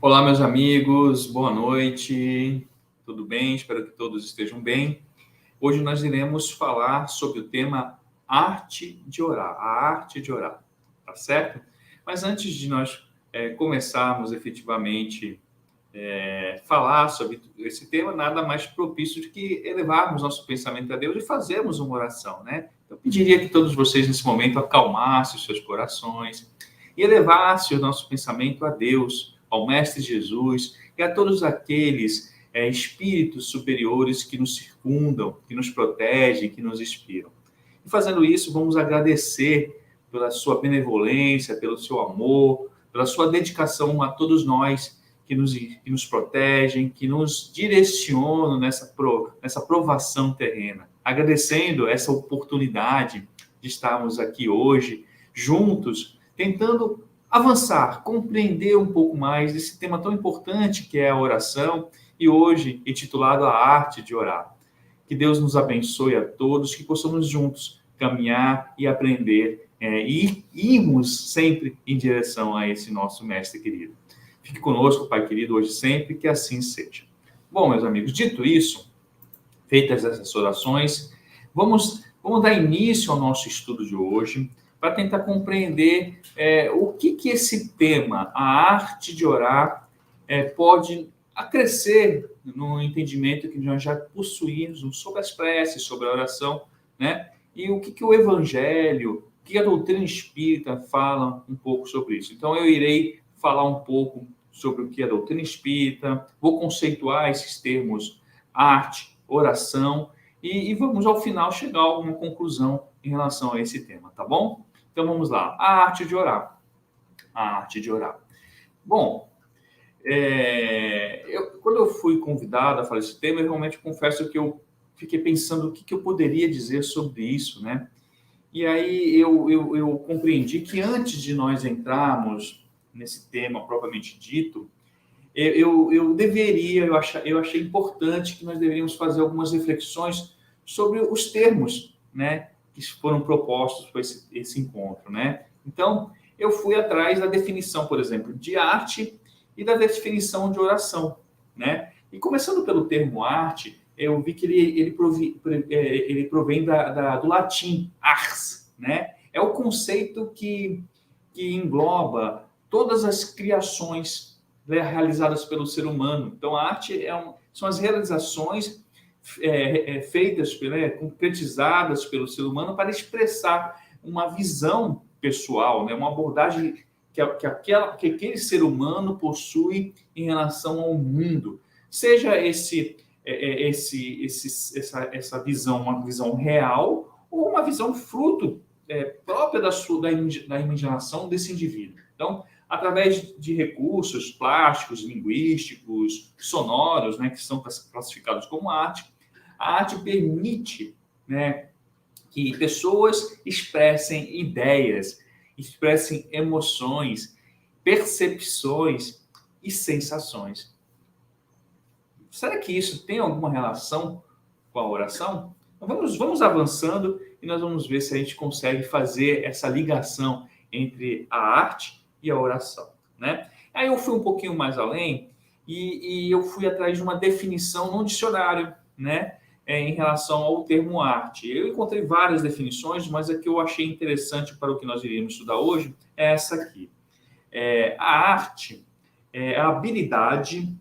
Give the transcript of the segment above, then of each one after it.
Olá, meus amigos, boa noite, tudo bem? Espero que todos estejam bem. Hoje nós iremos falar sobre o tema arte de orar, a arte de orar, tá certo? Mas antes de nós começarmos efetivamente falar sobre esse tema, nada mais propício do que elevarmos nosso pensamento a Deus e fazermos uma oração, né? Eu pediria que todos vocês nesse momento acalmassem os seus corações e elevassem o nosso pensamento a Deus, ao Mestre Jesus e a todos aqueles espíritos superiores que nos circundam, que nos protegem, que nos inspiram. E fazendo isso, vamos agradecer pela sua benevolência, pelo seu amor, pela sua dedicação a todos nós que nos protegem, que nos direcionam nessa provação terrena. Agradecendo essa oportunidade de estarmos aqui hoje, juntos, tentando avançar, compreender um pouco mais desse tema tão importante que é a oração, e hoje intitulado A Arte de Orar. Que Deus nos abençoe a todos, que possamos juntos caminhar e aprender e irmos sempre em direção a esse nosso mestre querido. Fique conosco, Pai querido, hoje sempre, que assim seja. Bom, meus amigos, dito isso, feitas essas orações, vamos dar início ao nosso estudo de hoje, para tentar compreender o que esse tema, a arte de orar, pode acrescer no entendimento que nós já possuímos sobre as preces, sobre a oração, né? E o que o Evangelho, o que a doutrina espírita fala um pouco sobre isso. Então, eu irei falar um pouco sobre o que é a doutrina espírita, vou conceituar esses termos arte, oração, e vamos, ao final, chegar a alguma conclusão em relação a esse tema, tá bom? Então, vamos lá. A arte de orar. A arte de orar. Bom, quando eu fui convidado a falar esse tema, eu realmente confesso que eu fiquei pensando o que eu poderia dizer sobre isso, né? E aí eu compreendi que antes de nós entrarmos nesse tema propriamente dito, eu achei importante que nós deveríamos fazer algumas reflexões sobre os termos, né, que foram propostos para esse encontro, né? Então, eu fui atrás da definição, por exemplo, de arte e da definição de oração, né? E começando pelo termo arte, eu vi que ele provém do latim ars, né? É o conceito que engloba todas as criações, né, realizadas pelo ser humano. Então, a arte são as realizações feitas, né, concretizadas pelo ser humano para expressar uma visão pessoal, né, uma abordagem que aquele ser humano possui em relação ao mundo. Seja essa visão uma visão real ou uma visão fruto própria da imaginação desse indivíduo. Então, através de recursos plásticos, linguísticos, sonoros, né, que são classificados como arte, a arte permite, né, que pessoas expressem ideias, expressem emoções, percepções e sensações. Será que isso tem alguma relação com a oração? Então, vamos avançando e nós vamos ver se a gente consegue fazer essa ligação entre a arte e a oração, né? Aí eu fui um pouquinho mais além e eu fui atrás de uma definição no dicionário, né, em relação ao termo arte. Eu encontrei várias definições, mas a que eu achei interessante para o que nós iríamos estudar hoje é essa aqui. A arte é a habilidade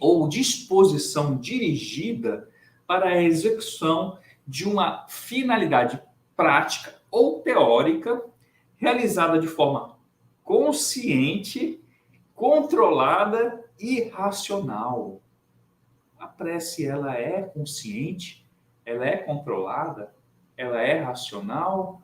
ou disposição dirigida para a execução de uma finalidade prática ou teórica realizada de forma consciente, controlada e racional. A prece, ela é consciente, ela é controlada, ela é racional.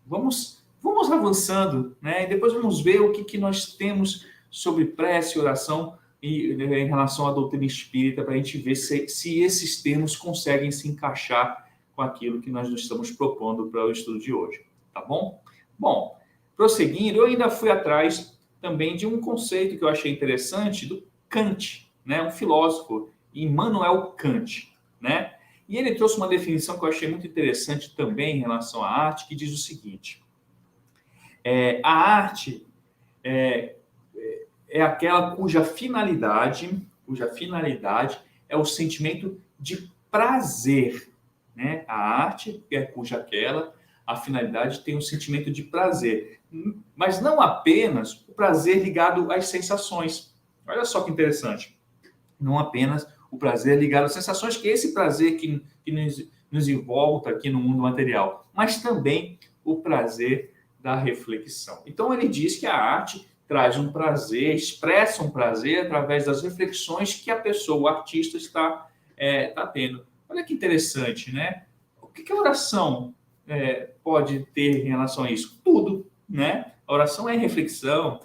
Vamos avançando, né? E depois vamos ver o que nós temos sobre prece e oração em relação à doutrina espírita, para a gente ver se esses termos conseguem se encaixar com aquilo que nós nos estamos propondo para o estudo de hoje, tá bom? Bom, prosseguindo, eu ainda fui atrás também de um conceito que eu achei interessante do Kant, né? Um filósofo, Immanuel Kant, né? E ele trouxe uma definição que eu achei muito interessante também em relação à arte, que diz o seguinte: a arte é aquela cuja finalidade é o sentimento de prazer, né? A arte é a finalidade tem um sentimento de prazer, mas não apenas o prazer ligado às sensações. Olha só que interessante. Não apenas o prazer ligado às sensações, que é esse prazer que nos envolta aqui no mundo material, mas também o prazer da reflexão. Então, ele diz que a arte traz um prazer, expressa um prazer através das reflexões que a pessoa, o artista, está tendo. Olha que interessante, né? O que a oração pode ter em relação a isso? Tudo, né? A oração é reflexão,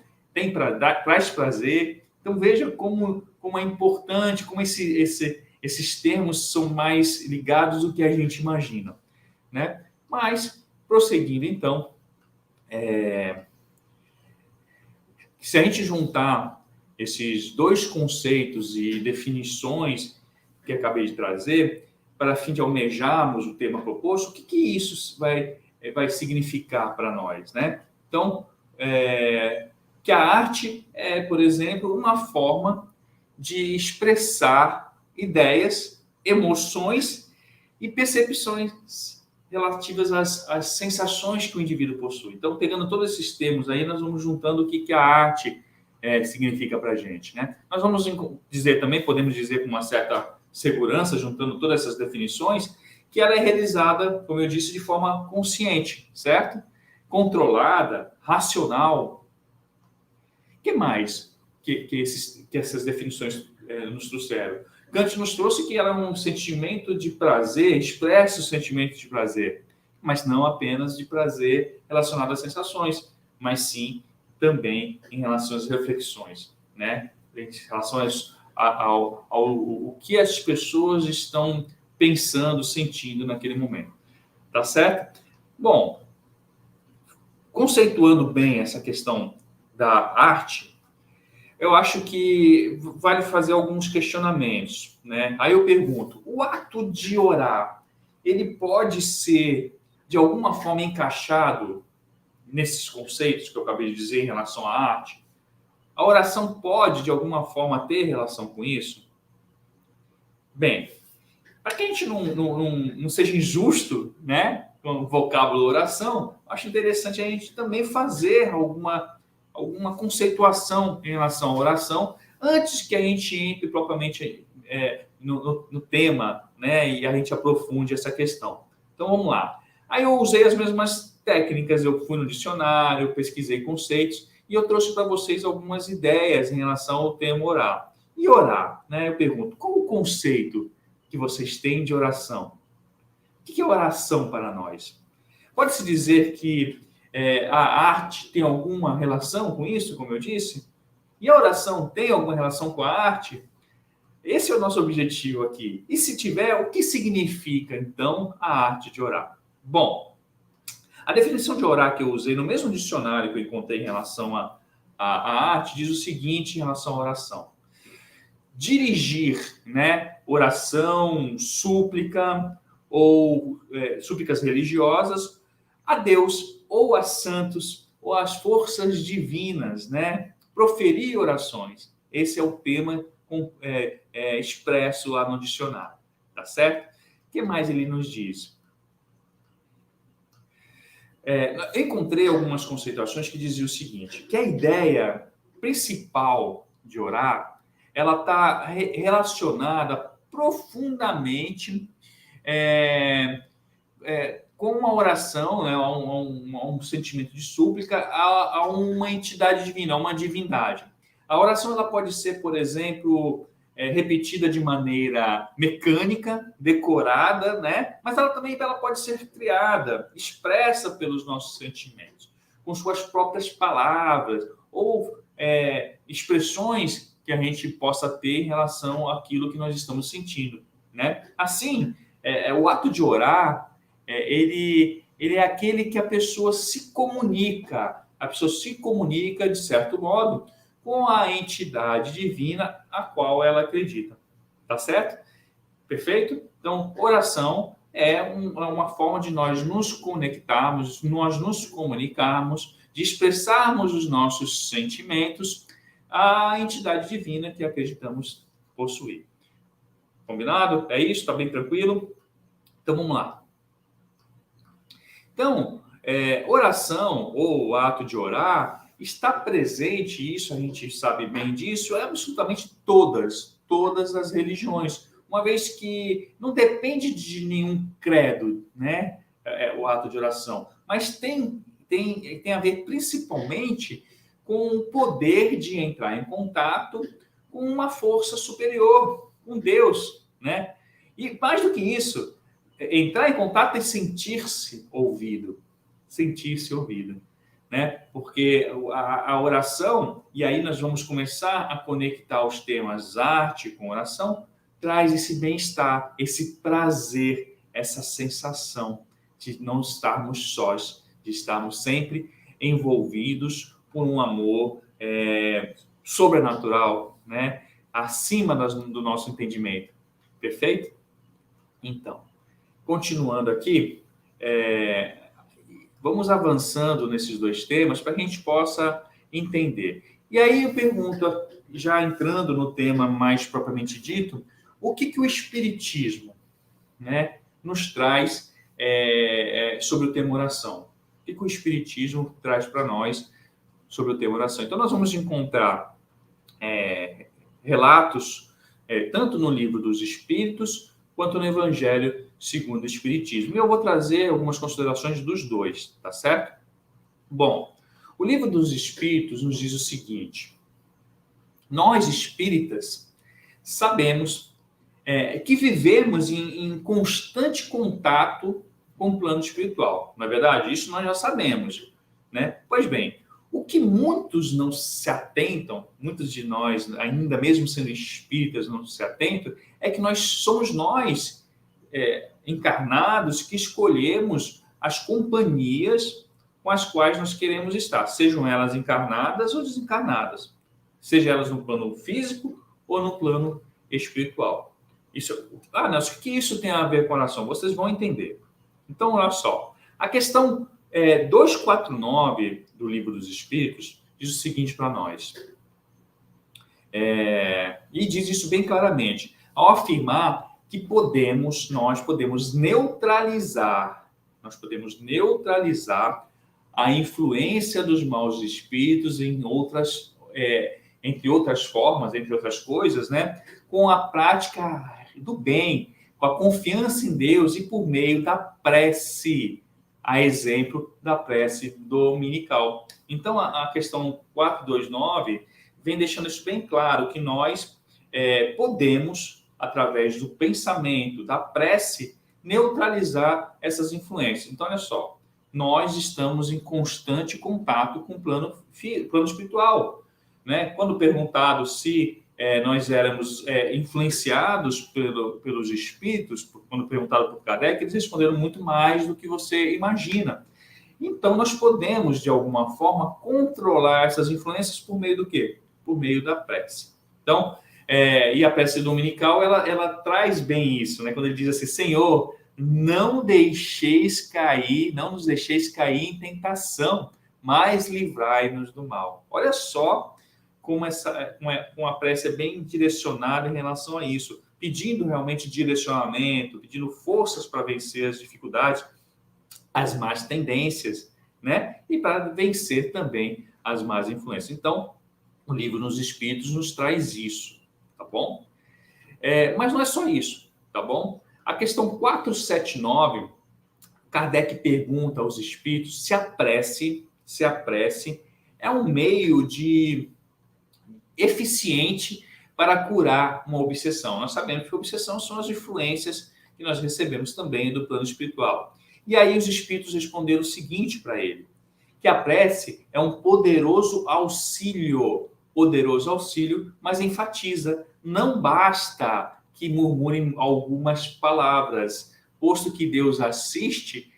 traz prazer. Então, veja como é importante, como esses termos são mais ligados do que a gente imagina, né? Mas, prosseguindo, então, se a gente juntar esses dois conceitos e definições que acabei de trazer, para fim de almejarmos o tema proposto, o que isso vai significar para nós, né? Então, que a arte é, por exemplo, uma forma de expressar ideias, emoções e percepções relativas às sensações que o indivíduo possui. Então, pegando todos esses termos aí, nós vamos juntando o que a arte significa para a gente, né? Nós vamos dizer também, podemos dizer com uma certa segurança, juntando todas essas definições, que ela é realizada, como eu disse, de forma consciente, certo? Controlada, racional. O que mais que essas definições nos trouxeram? Kant nos trouxe que ela é um sentimento de prazer, expressa o sentimento de prazer, mas não apenas de prazer relacionado às sensações, mas sim também em relação às reflexões, né? Em relação ao que as pessoas estão pensando, sentindo naquele momento. Tá certo? Bom, conceituando bem essa questão da arte, eu acho que vale fazer alguns questionamentos, né? Aí eu pergunto, o ato de orar, ele pode ser, de alguma forma, encaixado nesses conceitos que eu acabei de dizer em relação à arte? A oração pode, de alguma forma, ter relação com isso? Bem, para que a gente não seja injusto, né, com o vocábulo oração, acho interessante a gente também fazer alguma conceituação em relação à oração antes que a gente entre propriamente no tema, né, e a gente aprofunde essa questão. Então, vamos lá. Aí eu usei as mesmas técnicas, eu fui no dicionário, eu pesquisei conceitos e eu trouxe para vocês algumas ideias em relação ao termo orar. E orar, né? Eu pergunto, qual o conceito que vocês têm de oração? O que é oração para nós? Pode-se dizer que a arte tem alguma relação com isso, como eu disse? E a oração tem alguma relação com a arte? Esse é o nosso objetivo aqui. E se tiver, o que significa, então, a arte de orar? Bom, a definição de orar que eu usei no mesmo dicionário que eu encontrei em relação à arte diz o seguinte em relação à oração. Dirigir, né, oração, súplica ou súplicas religiosas a Deus ou a santos ou às forças divinas, né? Proferir orações. Esse é o tema expresso lá no dicionário, tá certo? O que mais ele nos diz? Encontrei algumas conceituações que diziam o seguinte, que a ideia principal de orar, ela está relacionada profundamente com a oração, né, a um sentimento de súplica, a uma entidade divina, a uma divindade. A oração ela pode ser, por exemplo, repetida de maneira mecânica, decorada, né? Mas ela também pode ser criada, expressa pelos nossos sentimentos, com suas próprias palavras, ou expressões que a gente possa ter em relação àquilo que nós estamos sentindo, né? Assim, o ato de orar, ele é aquele que a pessoa se comunica, de certo modo, com a entidade divina a qual ela acredita. Tá certo? Perfeito? Então, oração é uma forma de nós nos conectarmos, nós nos comunicarmos, de expressarmos os nossos sentimentos à entidade divina que acreditamos possuir. Combinado? É isso? Está bem tranquilo? Então, vamos lá. Então, oração ou ato de orar está presente, isso a gente sabe bem disso, é absolutamente todas as religiões, uma vez que não depende de nenhum credo, né? O ato de oração, mas tem a ver principalmente com o poder de entrar em contato com uma força superior, com Deus, né? E mais do que isso, entrar em contato e sentir-se ouvido, né? Porque a oração, e aí nós vamos começar a conectar os temas arte com oração, traz esse bem-estar, esse prazer, essa sensação de não estarmos sós, de estarmos sempre envolvidos por um amor sobrenatural, né? Acima do nosso entendimento. Perfeito? Então, continuando aqui, vamos avançando nesses dois temas para que a gente possa entender. E aí eu pergunto, já entrando no tema mais propriamente dito, o que o Espiritismo, né, nos traz sobre o tema oração? O que o Espiritismo traz para nós sobre o tema oração? Então, nós vamos encontrar relatos, tanto no Livro dos Espíritos, quanto no Evangelho segundo o Espiritismo. E eu vou trazer algumas considerações dos dois, tá certo? Bom, o Livro dos Espíritos nos diz o seguinte: nós espíritas sabemos que vivemos em constante contato com o plano espiritual. Na verdade, isso nós já sabemos, né? Pois bem, o que muitos não se atentam, muitos de nós, ainda mesmo sendo espíritas, não se atentam, é que somos nós encarnados que escolhemos as companhias com as quais nós queremos estar, sejam elas encarnadas ou desencarnadas, seja elas no plano físico ou no plano espiritual. Nelson, o que isso tem a ver com a oração? Vocês vão entender. Então, olha só. A questão 249 do Livro dos Espíritos diz o seguinte para nós. E diz isso bem claramente. Ao afirmar que nós podemos neutralizar a influência dos maus espíritos entre outras formas, entre outras coisas, né? Com a prática do bem, com a confiança em Deus e por meio da prece, a exemplo da prece dominical. Então, a questão 429 vem deixando isso bem claro, que nós podemos, através do pensamento, da prece, neutralizar essas influências. Então, olha só, nós estamos em constante contato com o plano espiritual, né? Quando perguntado se nós éramos influenciados pelos espíritos, quando perguntado por Kardec, eles responderam muito mais do que você imagina. Então, nós podemos, de alguma forma, controlar essas influências por meio do quê? Por meio da prece. Então, e a prece dominical, ela traz bem isso, né? Quando ele diz assim: Senhor, não nos deixeis cair em tentação, mas livrai-nos do mal. Olha só como a prece é bem direcionada em relação a isso, pedindo realmente direcionamento, pedindo forças para vencer as dificuldades, as más tendências, né? E para vencer também as más influências. Então, o Livro dos Espíritos nos traz isso, tá bom? Mas não é só isso, tá bom? A questão 479, Kardec pergunta aos espíritos se a prece é um meio eficiente para curar uma obsessão. Nós sabemos que obsessão são as influências que nós recebemos também do plano espiritual. E aí os espíritos responderam o seguinte para ele: que a prece é um poderoso auxílio, mas enfatiza, não basta que murmurem algumas palavras, posto que Deus assiste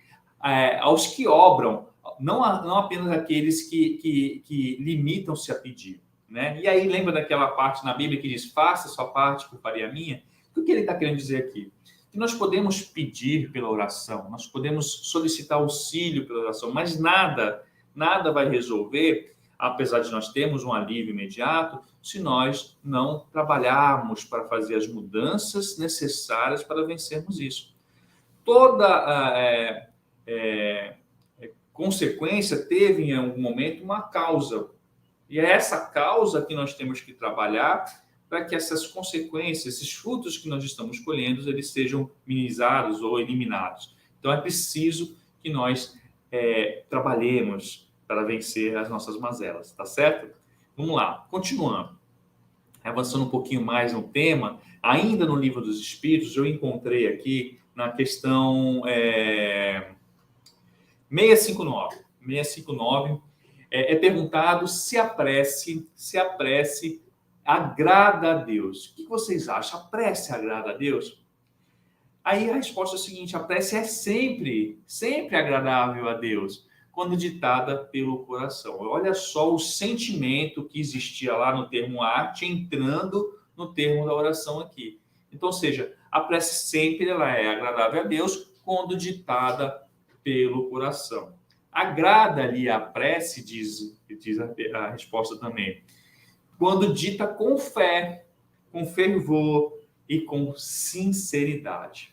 aos que obram, não apenas aqueles que limitam-se a pedir, né? E aí lembra daquela parte na Bíblia que diz: faça a sua parte, que eu farei a minha? O que ele está querendo dizer aqui? Que nós podemos pedir pela oração, nós podemos solicitar auxílio pela oração, mas nada vai resolver apesar de nós termos um alívio imediato, se nós não trabalharmos para fazer as mudanças necessárias para vencermos isso. Toda consequência teve, em algum momento, uma causa. E é essa causa que nós temos que trabalhar para que essas consequências, esses frutos que nós estamos colhendo, eles sejam minimizados ou eliminados. Então, é preciso que nós trabalhemos para vencer as nossas mazelas, tá certo? Vamos lá, continuando. Avançando um pouquinho mais no tema, ainda no Livro dos Espíritos, eu encontrei aqui na questão 659. 659 é perguntado se a prece agrada a Deus. O que vocês acham? A prece agrada a Deus? Aí a resposta é a seguinte: a prece é sempre agradável a Deus, quando ditada pelo coração. Olha só o sentimento que existia lá no termo arte entrando no termo da oração aqui. Então, ou seja, a prece sempre ela é agradável a Deus quando ditada pelo coração. Agrada-lhe a prece, diz a resposta também, quando dita com fé, com fervor e com sinceridade.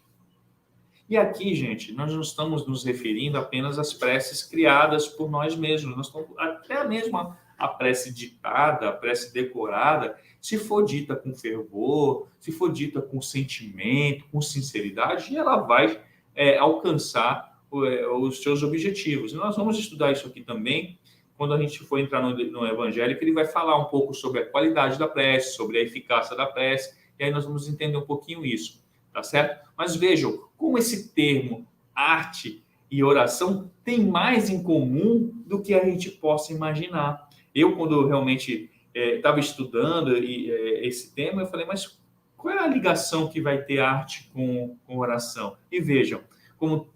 E aqui, gente, nós não estamos nos referindo apenas às preces criadas por nós mesmos. Nós estamos, até mesmo a prece ditada, a prece decorada, se for dita com fervor, se for dita com sentimento, com sinceridade, ela vai alcançar os seus objetivos. E nós vamos estudar isso aqui também, quando a gente for entrar no Evangelho, que ele vai falar um pouco sobre a qualidade da prece, sobre a eficácia da prece, e aí nós vamos entender um pouquinho isso, tá certo? Mas vejam, como esse termo arte e oração tem mais em comum do que a gente possa imaginar. Eu, quando realmente estava estudando esse tema, eu falei, mas qual é a ligação que vai ter arte com oração? E vejam, como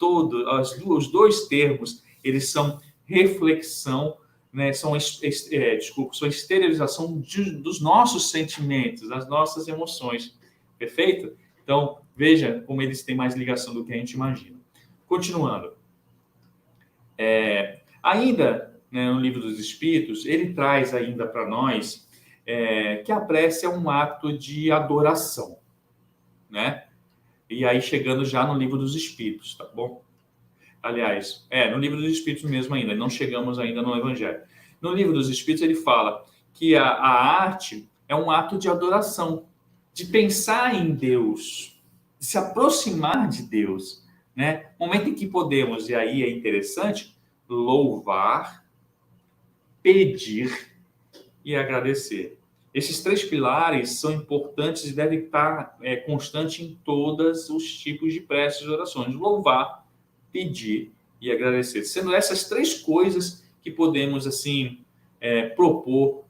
os dois termos, eles são reflexão, né? São exteriorização dos nossos sentimentos, das nossas emoções. Perfeito? Então, veja como eles têm mais ligação do que a gente imagina. Continuando. Ainda, né, no Livro dos Espíritos, ele traz ainda para nós que a prece é um ato de adoração, né? E aí, chegando já no Livro dos Espíritos, tá bom? Aliás, no Livro dos Espíritos mesmo ainda, não chegamos ainda no Evangelho. No Livro dos Espíritos, ele fala que a arte é um ato de adoração, de pensar em Deus, de se aproximar de Deus, né? Momento em que podemos, e aí é interessante, louvar, pedir e agradecer. Esses três pilares são importantes e devem estar constante em todos os tipos de preces e orações. Louvar, pedir e agradecer. Sendo essas três coisas que podemos, assim, propor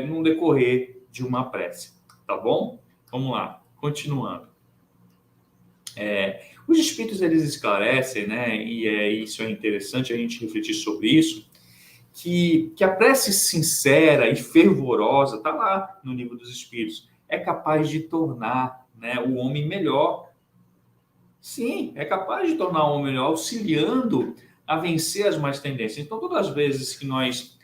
no decorrer de uma prece. Tá bom? Vamos lá, continuando. Os espíritos, eles esclarecem, né? E isso é interessante a gente refletir sobre isso, que a prece sincera e fervorosa, está lá no Livro dos Espíritos, é capaz de tornar, né, o homem melhor. Sim, é capaz de tornar o homem melhor, auxiliando a vencer as más tendências. Então, todas as vezes que nós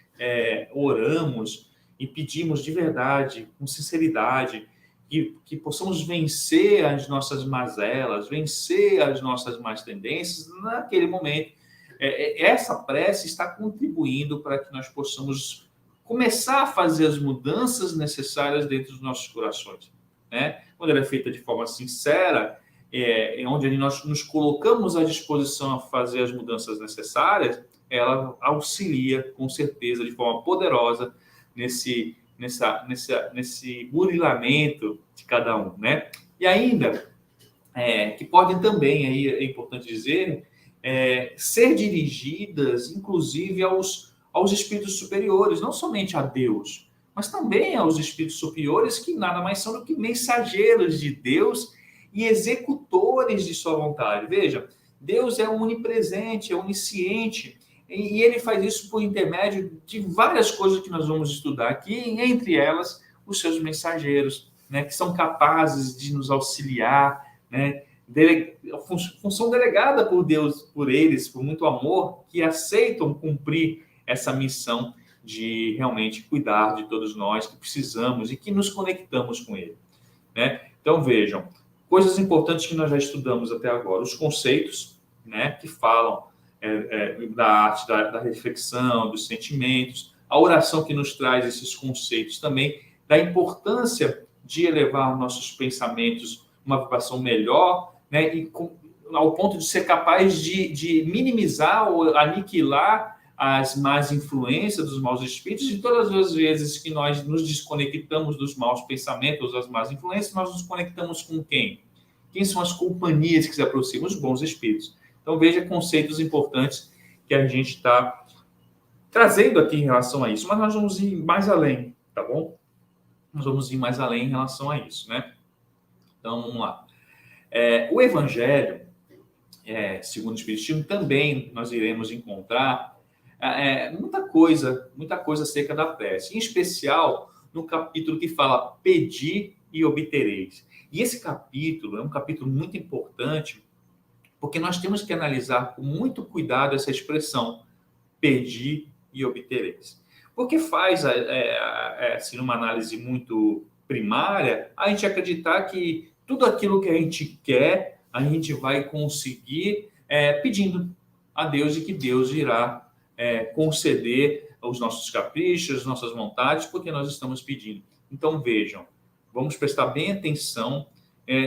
oramos e pedimos de verdade, com sinceridade, que possamos vencer as nossas mazelas, vencer as nossas más tendências, naquele momento, essa prece está contribuindo para que nós possamos começar a fazer as mudanças necessárias dentro dos nossos corações, né? Quando ela é feita de forma sincera, onde nós nos colocamos à disposição a fazer as mudanças necessárias, ela auxilia, com certeza, de forma poderosa, nesse burilamento de cada um, né? E ainda, que podem também, aí é importante dizer, ser dirigidas, inclusive, aos espíritos superiores, não somente a Deus, mas também aos espíritos superiores, que nada mais são do que mensageiros de Deus e executores de sua vontade. Veja, Deus é onipresente, é onisciente, e ele faz isso por intermédio de várias coisas que nós vamos estudar aqui, entre elas os seus mensageiros, né, que são capazes de nos auxiliar, né, função delegada por Deus, por eles, por muito amor, que aceitam cumprir essa missão de realmente cuidar de todos nós que precisamos e que nos conectamos com Ele, né? Então, vejam, coisas importantes que nós já estudamos até agora, os conceitos, né, que falam da arte, da reflexão, dos sentimentos, a oração que nos traz esses conceitos também, da importância de elevar nossos pensamentos a uma vibração melhor, né, e ao ponto de ser capaz de minimizar ou aniquilar as más influências dos maus espíritos, e todas as vezes que nós nos desconectamos dos maus pensamentos, das más influências, nós nos conectamos com quem? Quem são as companhias que se aproximam? Os bons espíritos. Então, veja conceitos importantes que a gente está trazendo aqui em relação a isso, mas nós vamos ir mais além, tá bom? Nós vamos ir mais além em relação a isso, né? Então, vamos lá. O Evangelho, segundo o Espiritismo, também nós iremos encontrar muita coisa acerca da prece, em especial no capítulo que fala pedir e obtereis. E esse capítulo é um capítulo muito importante, porque nós temos que analisar com muito cuidado essa expressão, pedir e obtereis. Porque faz, assim, uma análise muito primária, a gente acreditar que tudo aquilo que a gente quer, a gente vai conseguir pedindo a Deus, e que Deus irá conceder os nossos caprichos, as nossas vontades, porque nós estamos pedindo. Então, vejam, vamos prestar bem atenção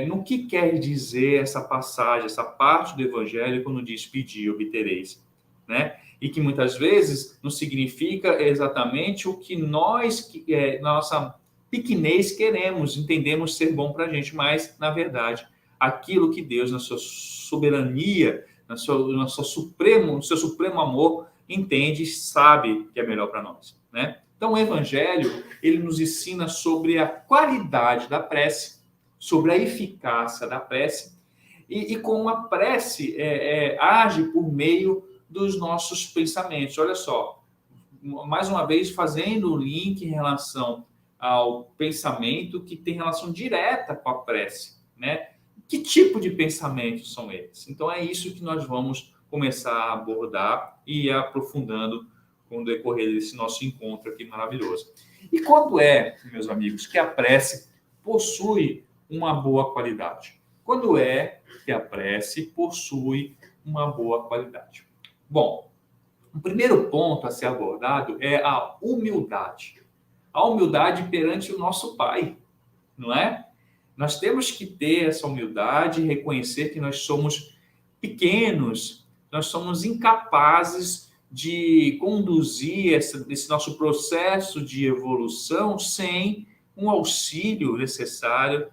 no que quer dizer essa passagem, essa parte do Evangelho, quando diz pedir, obtereis, né? E que muitas vezes não significa exatamente o que nós, na nossa pequenez, queremos, entendemos ser bom para a gente, mas, na verdade, aquilo que Deus, na sua soberania, no seu supremo amor, entende e sabe que é melhor para nós, né? Então, o Evangelho, ele nos ensina sobre a qualidade da prece, sobre a eficácia da prece, e como a prece age por meio dos nossos pensamentos. Olha só, mais uma vez, fazendo o link em relação ao pensamento que tem relação direta com a prece, né? Que tipo de pensamentos são eles? Então, é isso que nós vamos começar a abordar e ir aprofundando com o decorrer desse nosso encontro aqui maravilhoso. E quando meus amigos, que a prece possui uma boa qualidade? Quando que a prece possui uma boa qualidade? Bom, o primeiro ponto a ser abordado é a humildade. A humildade perante o nosso Pai, não é? Nós temos que ter essa humildade e reconhecer que nós somos pequenos, nós somos incapazes de conduzir esse nosso processo de evolução sem um auxílio necessário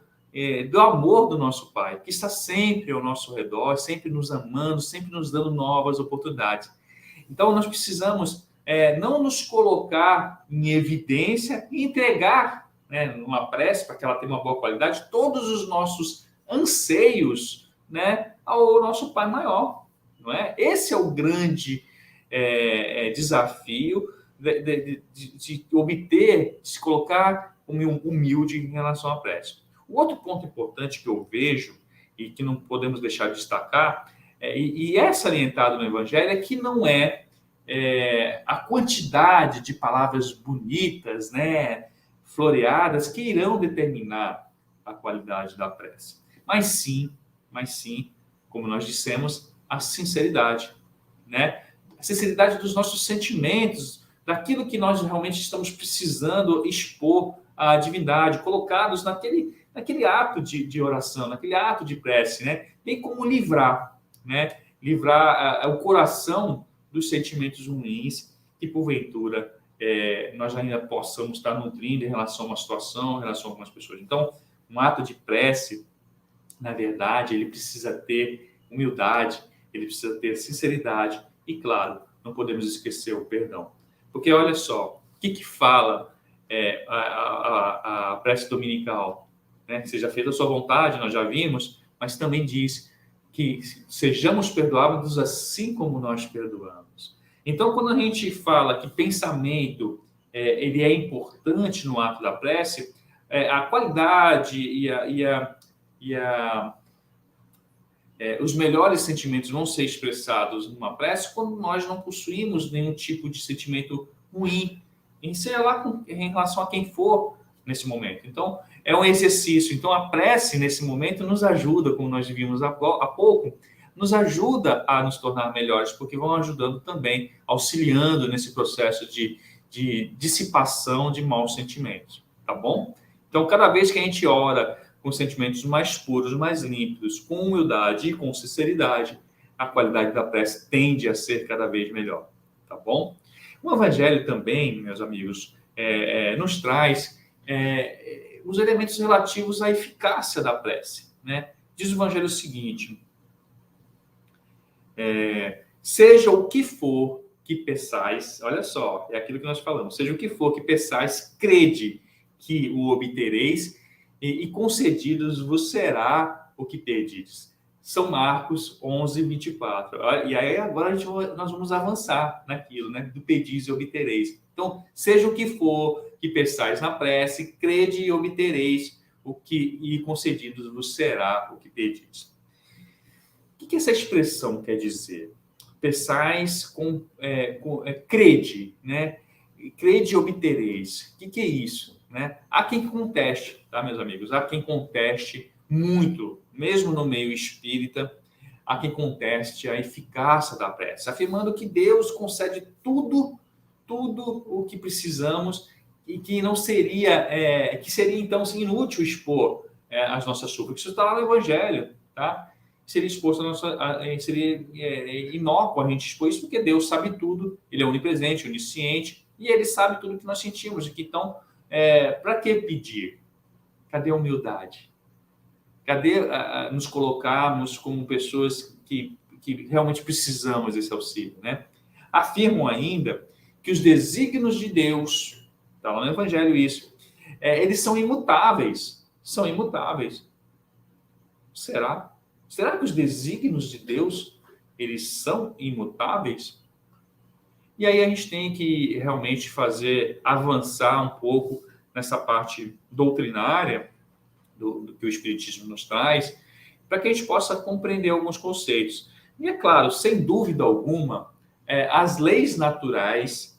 do amor do nosso Pai, que está sempre ao nosso redor, sempre nos amando, sempre nos dando novas oportunidades. Então, nós precisamos não nos colocar em evidência e entregar, numa prece, para que ela tenha uma boa qualidade, todos os nossos anseios, né, ao nosso Pai maior. Não é? Esse é o grande desafio de obter, de se colocar humilde em relação à prece. O outro ponto importante que eu vejo e que não podemos deixar de destacar, e é salientado no Evangelho, é que não a quantidade de palavras bonitas, né, floreadas, que irão determinar a qualidade da prece. Mas sim, como nós dissemos, a sinceridade, né? A sinceridade dos nossos sentimentos, daquilo que nós realmente estamos precisando expor à divindade, colocados naquele ato de oração, naquele ato de prece, né? Tem como livrar, né? Livrar o coração dos sentimentos ruins que, porventura, nós ainda possamos estar nutrindo em relação a uma situação, em relação a algumas pessoas. Então, um ato de prece, na verdade, ele precisa ter humildade, ele precisa ter sinceridade e, claro, não podemos esquecer o perdão. Porque, olha só, o que fala a prece dominical? Né? Seja feita a sua vontade, nós já vimos, mas também diz que sejamos perdoados assim como nós perdoamos. Então, quando a gente fala que pensamento ele é importante no ato da prece, a qualidade os melhores sentimentos vão ser expressados numa prece quando nós não possuímos nenhum tipo de sentimento ruim, e seja lá em relação a quem for nesse momento. Então, é um exercício. Então, a prece, nesse momento, nos ajuda, como nós vimos há pouco, nos ajuda a nos tornar melhores, porque vão ajudando também, auxiliando nesse processo de dissipação de maus sentimentos, tá bom? Então, cada vez que a gente ora com sentimentos mais puros, mais límpidos, com humildade e com sinceridade, a qualidade da prece tende a ser cada vez melhor, tá bom? O Evangelho também, meus amigos, nos traz os elementos relativos à eficácia da prece, né? Diz o Evangelho o seguinte: seja o que for que peçais, olha só, é aquilo que nós falamos, seja o que for que peçais, crede que o obtereis e concedidos vos será o que pedirdes. São Marcos 11, 24. E aí agora nós vamos avançar naquilo, né? Do pedis e obtereis. Então, seja o que for que peçais na prece, crede e obtereis e concedidos vos será o que pedis. O que essa expressão quer dizer? Peçais crede, né? Crede e obtereis. O que é isso? Né? Há quem conteste, tá, meus amigos? Há quem conteste muito, mesmo no meio espírita, há quem conteste a eficácia da prece, afirmando que Deus concede tudo o que precisamos e que não seria, que seria então inútil expor as nossas súplicas. Isso está lá no Evangelho, tá? Seria exposto seria inócuo a gente expor isso, porque Deus sabe tudo, Ele é onipresente, onisciente, e Ele sabe tudo que nós sentimos. E que, então, para que pedir? Cadê a humildade? Cadê nos colocarmos como pessoas que realmente precisamos desse auxílio, né? Afirmam ainda que os desígnios de Deus, está lá no Evangelho isso, eles são imutáveis. São imutáveis. Será? Será que os desígnios de Deus, eles são imutáveis? E aí a gente tem que realmente avançar um pouco nessa parte doutrinária do que o Espiritismo nos traz, para que a gente possa compreender alguns conceitos. E é claro, sem dúvida alguma, as leis naturais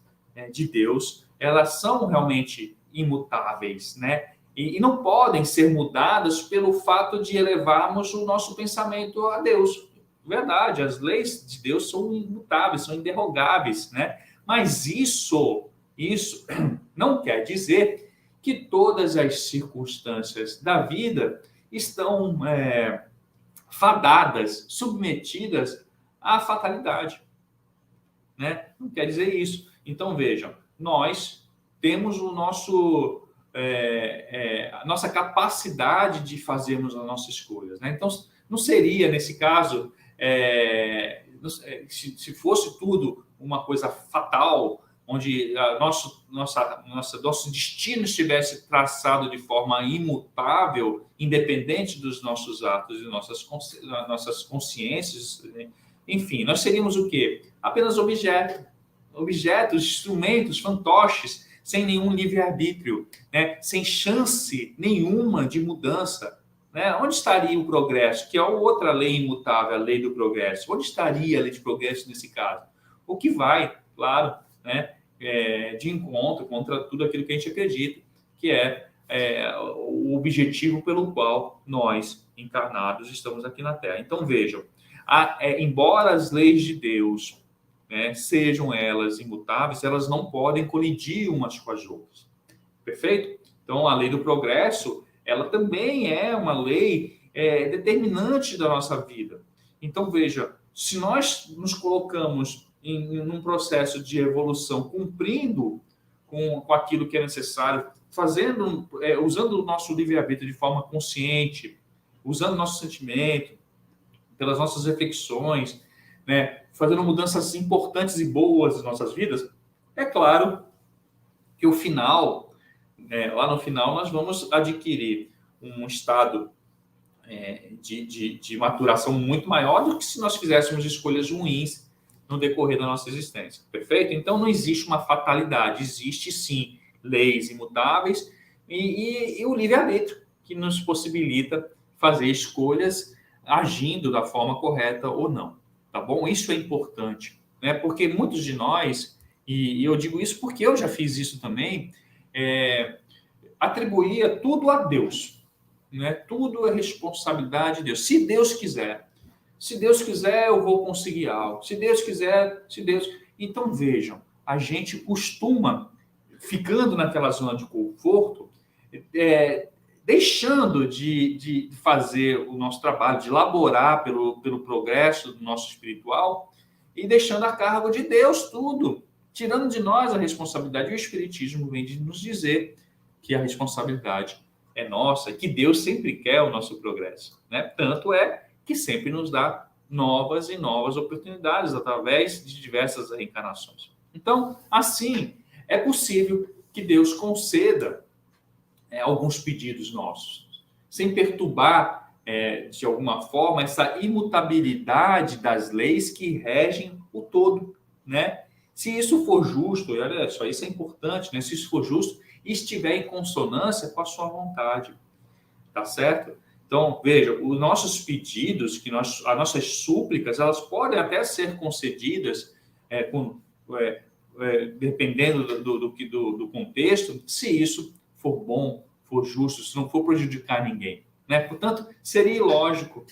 de Deus, elas são realmente imutáveis, né? E não podem ser mudadas pelo fato de elevarmos o nosso pensamento a Deus. Verdade, as leis de Deus são imutáveis, são inderrogáveis, né? Mas isso não quer dizer que todas as circunstâncias da vida estão fadadas, submetidas à fatalidade, né? Não quer dizer isso. Então, vejam, nós temos a nossa capacidade de fazermos as nossas escolhas, né? Então, não seria, nesse caso, se fosse tudo uma coisa fatal, onde nosso destino estivesse traçado de forma imutável, independente dos nossos atos e nossas consciências, enfim, nós seríamos o quê? Apenas objetos, instrumentos, fantoches, sem nenhum livre-arbítrio, né? Sem chance nenhuma de mudança. Né? Onde estaria o progresso? Que é outra lei imutável, a lei do progresso. Onde estaria a lei de progresso nesse caso? O que vai, claro, né, de encontro contra tudo aquilo que a gente acredita, que o objetivo pelo qual nós, encarnados, estamos aqui na Terra. Então, vejam, embora as leis de Deus, né, sejam elas imutáveis, elas não podem colidir umas com as outras. Perfeito? Então, a lei do progresso, ela também é uma lei determinante da nossa vida. Então, veja, se nós nos colocamos num processo de evolução, cumprindo com aquilo que é necessário, usando o nosso livre-arbítrio de forma consciente, usando o nosso sentimento, pelas nossas reflexões, né, fazendo mudanças importantes e boas nas nossas vidas, é claro que o final, lá no final, nós vamos adquirir um estado de maturação muito maior do que se nós fizéssemos escolhas ruins no decorrer da nossa existência. Perfeito? Então, não existe uma fatalidade. Existe, sim, leis imutáveis e o livre-arbítrio, que nos possibilita fazer escolhas agindo da forma correta ou não. Tá bom? Isso é importante, né? Porque muitos de nós, e eu digo isso porque eu já fiz isso também, atribuía tudo a Deus, né? Tudo é responsabilidade de Deus. Se Deus quiser, eu vou conseguir algo. Se Deus quiser, se Deus... Então, vejam, a gente costuma, ficando naquela zona de conforto, deixando de fazer o nosso trabalho, de laborar pelo progresso do nosso espiritual e deixando a cargo de Deus tudo, tirando de nós a responsabilidade. E o Espiritismo vem de nos dizer que a responsabilidade é nossa, que Deus sempre quer o nosso progresso, né? Tanto é que sempre nos dá novas e novas oportunidades através de diversas reencarnações. Então, assim, é possível que Deus conceda alguns pedidos nossos, sem perturbar, de alguma forma, essa imutabilidade das leis que regem o todo, né? Se isso for justo, e olha só, isso é importante, né? Se isso for justo e estiver em consonância com a sua vontade, tá certo? Então, veja, os nossos pedidos, as nossas súplicas, elas podem até ser concedidas dependendo do contexto, se isso for bom, for justo, se não for prejudicar ninguém, né? Portanto, seria ilógico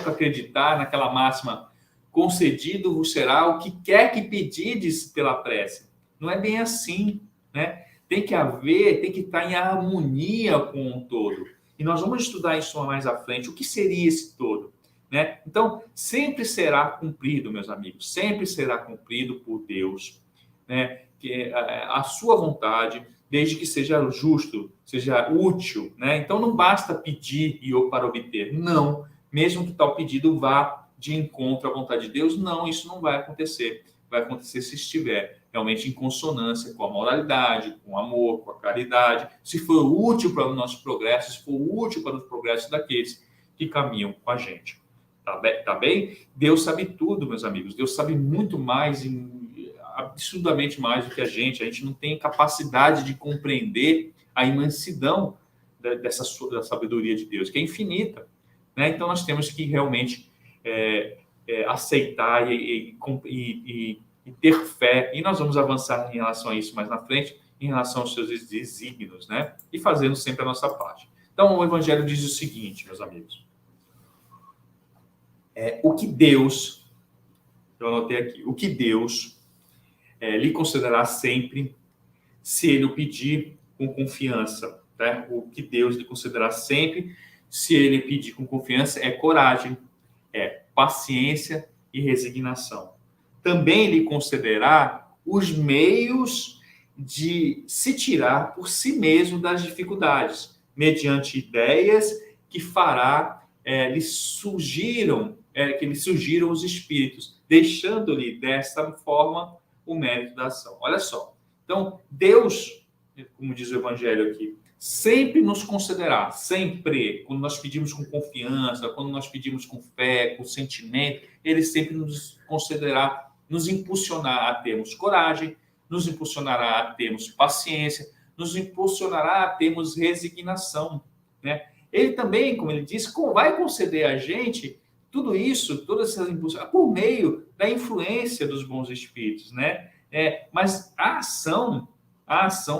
acreditar naquela máxima: concedido vos será o que quer que pedides pela prece. Não é bem assim, né? Tem que estar em harmonia com o todo. E nós vamos estudar isso mais à frente. O que seria esse todo? Né? Então, sempre será cumprido, meus amigos, sempre será cumprido por Deus, né? Que a sua vontade, desde que seja justo, seja útil, né? Então, não basta pedir para obter. Não. Mesmo que tal pedido vá de encontro à vontade de Deus, não, isso não vai acontecer. Vai acontecer se estiver realmente em consonância com a moralidade, com o amor, com a caridade, se for útil para o nosso progresso, se for útil para o progresso daqueles que caminham com a gente. Tá bem? Deus sabe tudo, meus amigos. Deus sabe muito mais, absurdamente mais do que a gente não tem capacidade de compreender a imensidão dessa sabedoria de Deus, que é infinita, né? Então, nós temos que realmente aceitar e ter fé, e nós vamos avançar em relação a isso mais na frente, em relação aos seus desígnios, né? E fazendo sempre a nossa parte. Então, o Evangelho diz o seguinte, meus amigos: o que Deus, eu anotei aqui, o que Deus lhe concederá sempre, se ele o pedir com confiança, né? O que Deus lhe concederá sempre, se ele pedir com confiança, é coragem, paciência e resignação. Também lhe concederá os meios de se tirar por si mesmo das dificuldades, mediante ideias que lhe surgiram os espíritos, deixando-lhe desta forma o mérito da ação. Olha só. Então, Deus, como diz o Evangelho aqui, sempre nos concederá, sempre, quando nós pedimos com confiança, quando nós pedimos com fé, com sentimento, ele sempre nos concederá, nos impulsionará a termos coragem, nos impulsionará a termos paciência, nos impulsionará a termos resignação, né? Ele também, como ele disse, vai conceder a gente tudo isso, todas essas impulsões, por meio da influência dos bons espíritos, né? Mas a ação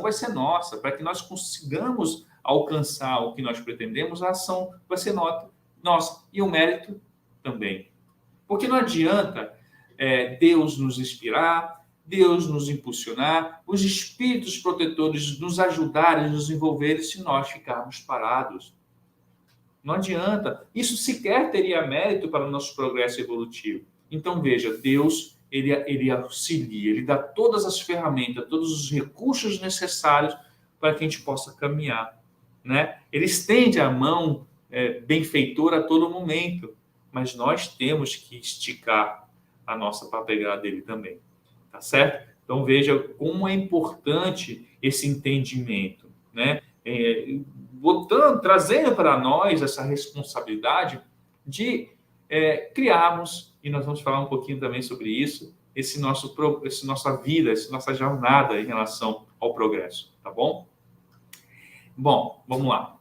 vai ser nossa, para que nós consigamos alcançar o que nós pretendemos, a ação vai ser nossa, e o mérito também. Porque não adianta Deus nos inspirar, Deus nos impulsionar, os espíritos protetores nos ajudarem, nos envolverem, se nós ficarmos parados. Não adianta. Isso sequer teria mérito para o nosso progresso evolutivo. Então, veja, Deus, ele auxilia, ele dá todas as ferramentas, todos os recursos necessários para que a gente possa caminhar, né? Ele estende a mão benfeitora a todo momento, mas nós temos que esticar a nossa para pegar dele também, tá certo? Então, veja como é importante esse entendimento, né? Trazendo para nós essa responsabilidade de criarmos, e nós vamos falar um pouquinho também sobre isso, essa nossa vida, essa nossa jornada em relação ao progresso, tá bom? Bom, vamos lá.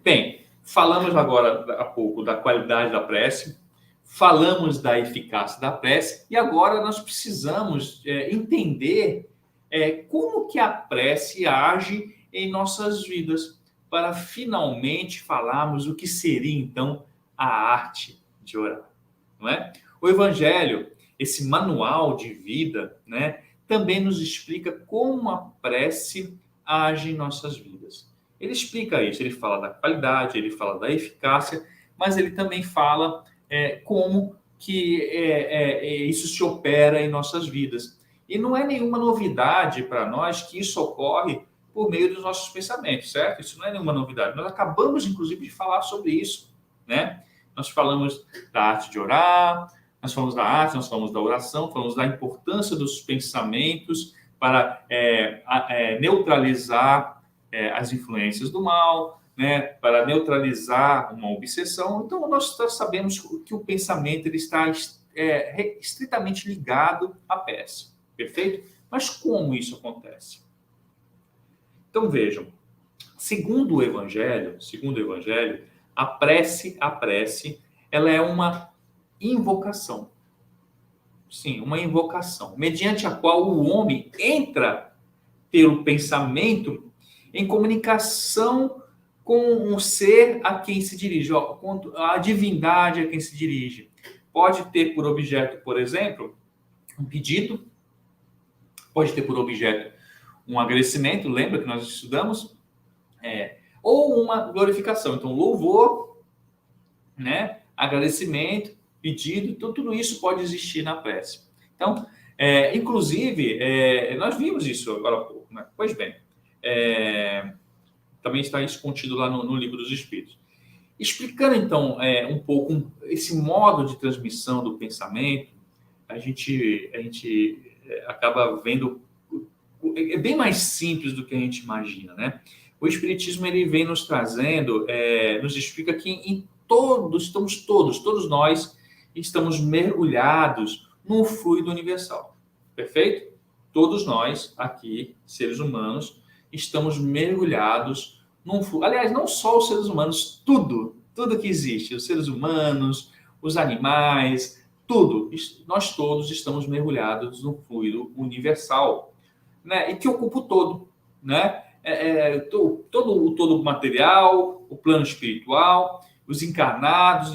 Bem, falamos agora há pouco da qualidade da prece, falamos da eficácia da prece e agora nós precisamos entender como que a prece age em nossas vidas para finalmente falarmos o que seria, então, a arte de orar, não é? O Evangelho, esse manual de vida, né, também nos explica como a prece age em nossas vidas. Ele explica isso, ele fala da qualidade, ele fala da eficácia, mas ele também fala como que isso se opera em nossas vidas. E não é nenhuma novidade para nós que isso ocorre por meio dos nossos pensamentos, certo? Isso não é nenhuma novidade. Nós acabamos, inclusive, de falar sobre isso, né? Nós falamos da arte de orar, nós falamos da arte, nós falamos da oração, falamos da importância dos pensamentos para neutralizar as influências do mal, né, para neutralizar uma obsessão. Então, nós sabemos que o pensamento ele está estritamente ligado à prece, perfeito? Mas como isso acontece? Então, vejam, segundo o Evangelho, a prece, ela é uma invocação. Sim, uma invocação, mediante a qual o homem entra pelo pensamento em comunicação com o ser a quem se dirige, com a divindade a quem se dirige. Pode ter por objeto, por exemplo, um pedido, pode ter por objeto um agradecimento, lembra que nós estudamos? Ou uma glorificação. Então, louvor, né? Agradecimento, pedido, tudo isso pode existir na prece. Então, inclusive, nós vimos isso agora há pouco, né? Pois bem, também está isso contido lá no Livro dos Espíritos. Explicando, então, um pouco esse modo de transmissão do pensamento, a gente acaba vendo... É bem mais simples do que a gente imagina, né? O Espiritismo ele vem nos trazendo, nos explica que todos nós estamos mergulhados no fluido universal, perfeito? Todos nós aqui, seres humanos, estamos mergulhados num fluido. Aliás, não só os seres humanos, tudo que existe, os seres humanos, os animais, tudo, nós todos estamos mergulhados no fluido universal, né? E que ocupa o todo, né? Todo o material, o plano espiritual, os encarnados,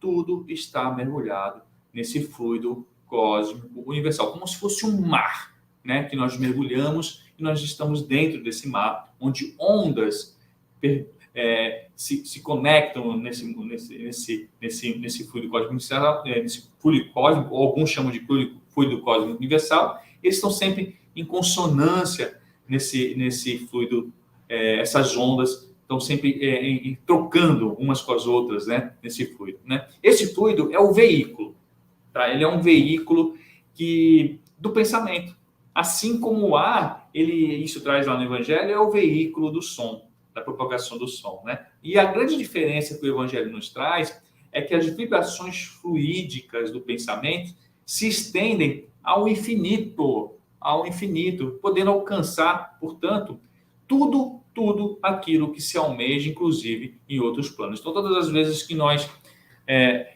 tudo está mergulhado nesse fluido cósmico universal, como se fosse um mar, né? Que nós mergulhamos e nós estamos dentro desse mar, onde ondas se conectam nesse fluido cósmico universal, nesse fluido cósmico, ou alguns chamam de fluido cósmico universal. Eles estão sempre em consonância nesse fluido, essas ondas estão sempre trocando umas com as outras, né, nesse fluido, né? Esse fluido é o veículo, tá? Ele é um veículo do pensamento. Assim como o ar, isso traz lá no Evangelho, é o veículo do som, da propagação do som, né? E a grande diferença que o Evangelho nos traz é que as vibrações fluídicas do pensamento se estendem ao infinito, podendo alcançar, portanto, tudo aquilo que se almeja, inclusive em outros planos. Então, todas as vezes que nós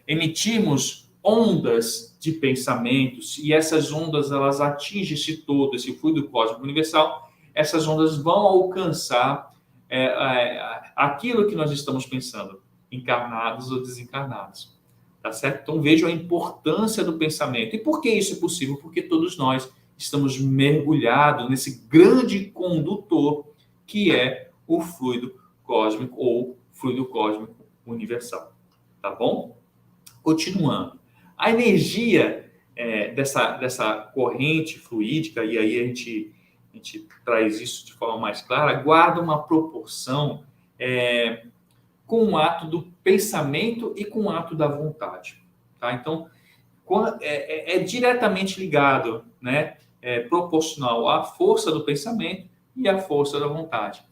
emitimos ondas de pensamentos e essas ondas elas atingem esse fluido cósmico universal, essas ondas vão alcançar aquilo que nós estamos pensando, encarnados ou desencarnados. Tá certo? Então, vejam a importância do pensamento. E por que isso é possível? Porque todos nós estamos mergulhados nesse grande condutor que é o fluido cósmico ou fluido cósmico universal. Tá bom? Continuando. A energia dessa corrente fluídica, e aí a gente traz isso de forma mais clara, guarda uma proporção com o ato do pensamento e com o ato da vontade. Tá? Então, é diretamente ligado, né? Proporcional à força do pensamento e à força da vontade.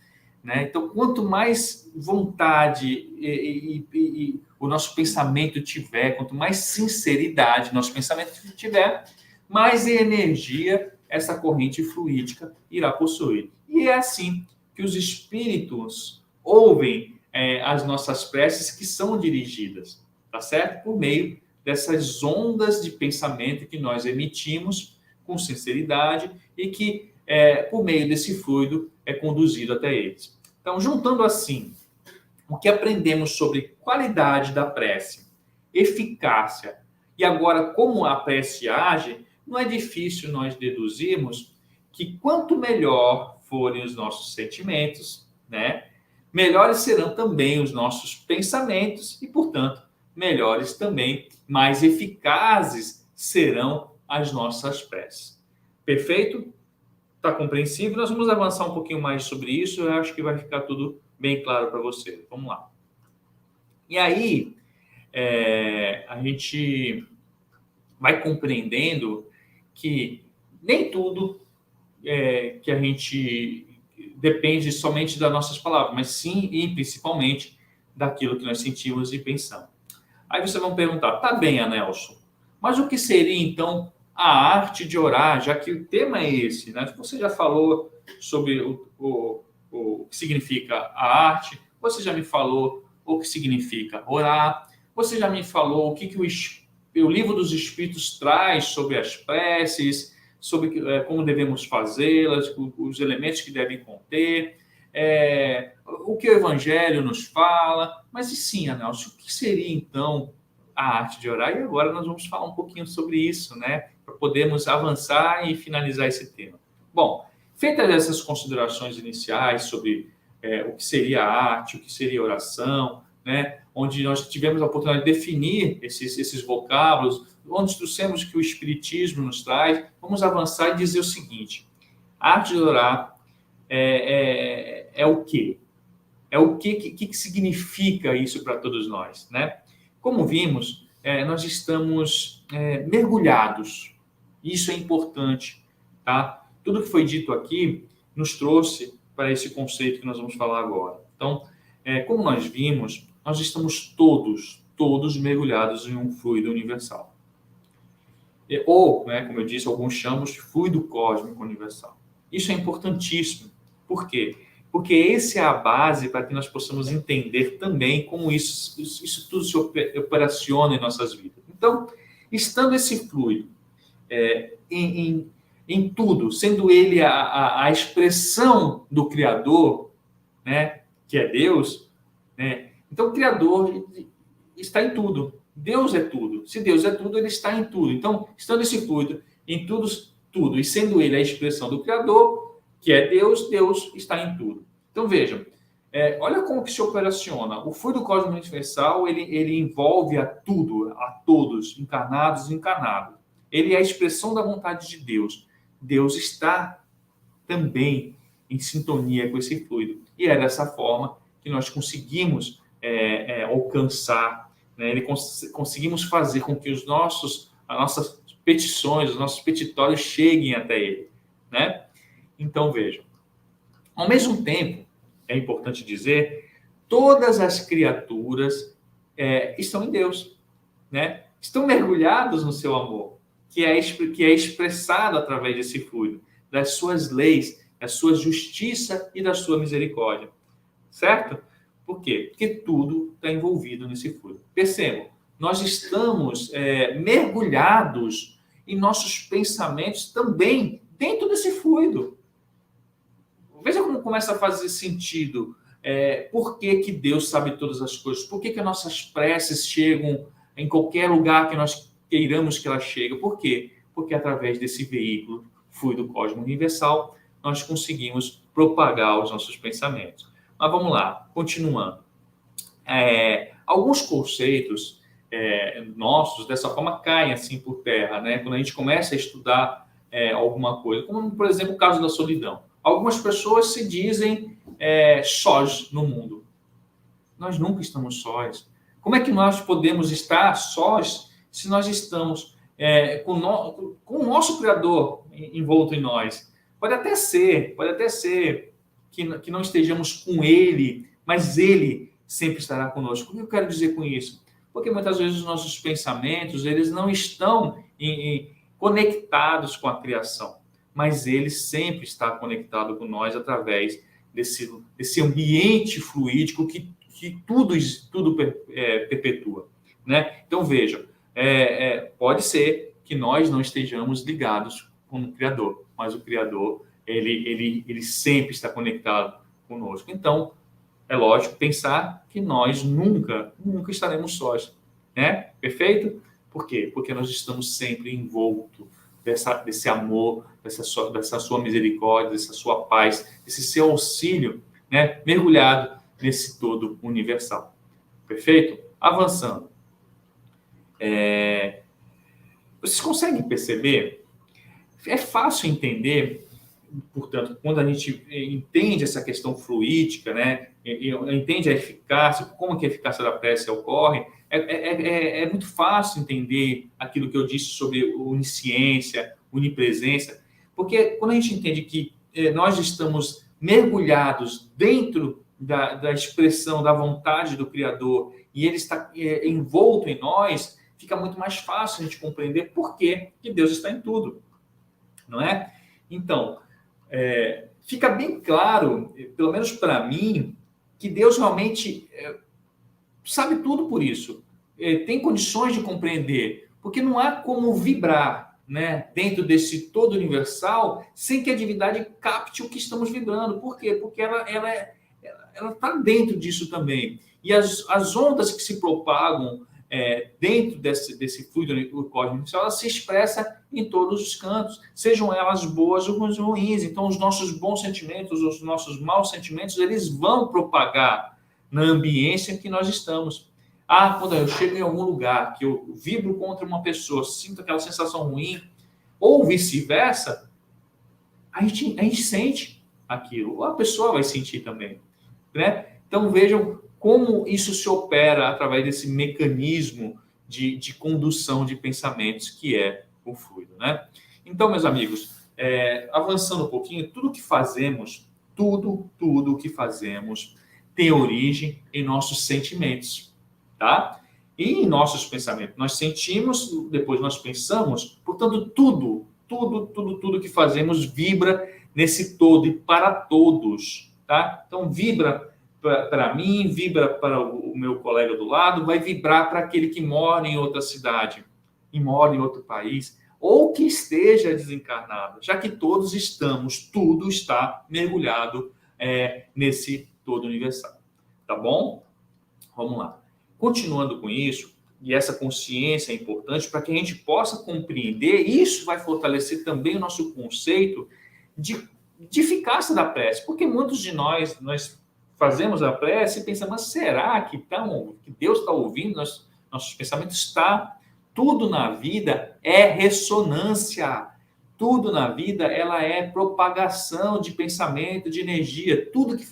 Né? Então, quanto mais vontade e o nosso pensamento tiver, quanto mais sinceridade nosso pensamento tiver, mais energia essa corrente fluídica irá possuir. E é assim que os espíritos ouvem as nossas preces que são dirigidas. tá certo? Por meio dessas ondas de pensamento que nós emitimos com sinceridade e que, por meio desse fluido, é conduzido até eles. Então, juntando assim o que aprendemos sobre qualidade da prece, eficácia e agora como a prece age, não é difícil nós deduzirmos que quanto melhor forem os nossos sentimentos, né, melhores serão também os nossos pensamentos e, portanto, melhores também, mais eficazes serão as nossas preces. Perfeito? Está compreensível? Nós vamos avançar um pouquinho mais sobre isso, eu acho que vai ficar tudo bem claro para você. Vamos lá. E aí, a gente vai compreendendo que nem tudo que a gente depende somente das nossas palavras, mas sim e principalmente daquilo que nós sentimos e pensamos. Aí vocês vão perguntar, tá bem, Anelson, mas o que seria então a arte de orar, já que o tema é esse, né? Você já falou sobre o que significa a arte, você já me falou o que significa orar, você já me falou o que o livro dos Espíritos traz sobre as preces, sobre como devemos fazê-las, os elementos que devem conter, o que o Evangelho nos fala. Mas e sim, Anelson, o que seria então a arte de orar? E agora nós vamos falar um pouquinho sobre isso, né? Para podermos avançar e finalizar esse tema. Bom, feitas essas considerações iniciais sobre o que seria arte, o que seria oração, né? Onde nós tivemos a oportunidade de definir esses vocábulos, onde trouxemos que o Espiritismo nos traz, vamos avançar e dizer o seguinte: a arte de orar é o quê? É o que significa isso para todos nós, né? Como vimos, nós estamos mergulhados. Isso é importante, tá? Tudo que foi dito aqui nos trouxe para esse conceito que nós vamos falar agora. Então, como nós vimos, nós estamos todos mergulhados em um fluido universal. Ou, né, como eu disse, alguns chamam de fluido cósmico universal. Isso é importantíssimo. Por quê? Porque essa é a base para que nós possamos entender também como isso tudo se operaciona em nossas vidas. Então, estando esse fluido em tudo, sendo ele a expressão do Criador, né, que é Deus, né? Então, o Criador está em tudo. Deus é tudo. Se Deus é tudo, ele está em tudo. Então, estando esse fluido em tudo, e sendo ele a expressão do Criador, que é Deus, Deus está em tudo. Então, vejam, olha como que se operaciona. O fluido cósmico universal, ele envolve a tudo, a todos, encarnados e encarnados. Ele é a expressão da vontade de Deus. Deus está também em sintonia com esse fluido. E é dessa forma que nós conseguimos alcançar, né? Conseguimos fazer com que as nossas petições, os nossos petitórios cheguem até ele, né? Então, vejam, ao mesmo tempo, é importante dizer, todas as criaturas estão em Deus, né? Estão mergulhados no seu amor, que é expressado através desse fluido, das suas leis, da sua justiça e da sua misericórdia. Certo? Por quê? Porque tudo está envolvido nesse fluido. Percebam, nós estamos mergulhados em nossos pensamentos também dentro desse fluido. Veja como começa a fazer sentido. Por que Deus sabe todas as coisas? Por que nossas preces chegam em qualquer lugar que nós queiramos que elas cheguem? Por quê? Porque através desse veículo, fluido cósmico universal, nós conseguimos propagar os nossos pensamentos. Mas vamos lá, continuando. Alguns conceitos nossos, dessa forma, caem assim por terra, né? Quando a gente começa a estudar alguma coisa, como, por exemplo, o caso da solidão. Algumas pessoas se dizem sós no mundo. Nós nunca estamos sós. Como é que nós podemos estar sós se nós estamos com o nosso Criador envolto em nós? Pode até ser que não estejamos com Ele, mas Ele sempre estará conosco. O que eu quero dizer com isso? Porque muitas vezes os nossos pensamentos, eles não estão conectados com a criação, mas Ele sempre está conectado com nós através desse ambiente fluídico que tudo perpetua, né? Então, vejam, pode ser que nós não estejamos ligados com o Criador, mas o Criador, ele sempre está conectado conosco. Então, é lógico pensar que nós nunca estaremos sós, né? Perfeito? Por quê? Porque nós estamos sempre envoltos desse amor, dessa sua misericórdia, dessa sua paz, desse seu auxílio, né? Mergulhado nesse todo universal. Perfeito? Avançando. Vocês conseguem perceber? É fácil entender, portanto, quando a gente entende essa questão fluídica, né? Entende a eficácia, como que a eficácia da prece ocorre, é muito fácil entender aquilo que eu disse sobre onisciência, onipresença, porque quando a gente entende que nós estamos mergulhados dentro da expressão da vontade do Criador e ele está envolto em nós, fica muito mais fácil a gente compreender por que Deus está em tudo, não é? Então, fica bem claro, pelo menos para mim, que Deus realmente sabe tudo por isso. Tem condições de compreender, porque não há como vibrar, né, dentro desse todo universal sem que a divindade capte o que estamos vibrando. Por quê? Porque ela está dentro disso também. E as ondas que se propagam dentro desse fluido cósmico, ela se expressa em todos os cantos, sejam elas boas ou ruins. Então, os nossos bons sentimentos, os nossos maus sentimentos, eles vão propagar na ambiência em que nós estamos. Quando eu chego em algum lugar que eu vibro contra uma pessoa, sinto aquela sensação ruim, ou vice-versa, a gente sente aquilo, ou a pessoa vai sentir também, né? Então, vejam como isso se opera através desse mecanismo de condução de pensamentos que é o fluido, né? Então, meus amigos, avançando um pouquinho, tudo que fazemos tem origem em nossos sentimentos, tá? E em nossos pensamentos. Nós sentimos, depois nós pensamos, portanto, tudo que fazemos vibra nesse todo e para todos, tá? Então, vibra para mim, vibra para o meu colega do lado, vai vibrar para aquele que mora em outra cidade, e mora em outro país, ou que esteja desencarnado, já que todos tudo está mergulhado nesse todo universal. Tá bom? Vamos lá. Continuando com isso, e essa consciência é importante para que a gente possa compreender, isso vai fortalecer também o nosso conceito de eficácia da prece, porque muitos de nós fazemos a prece e pensamos, mas será que Deus está ouvindo nossos pensamentos? Está. Tudo na vida é ressonância. Tudo na vida ela é propagação de pensamento, de energia. Tudo que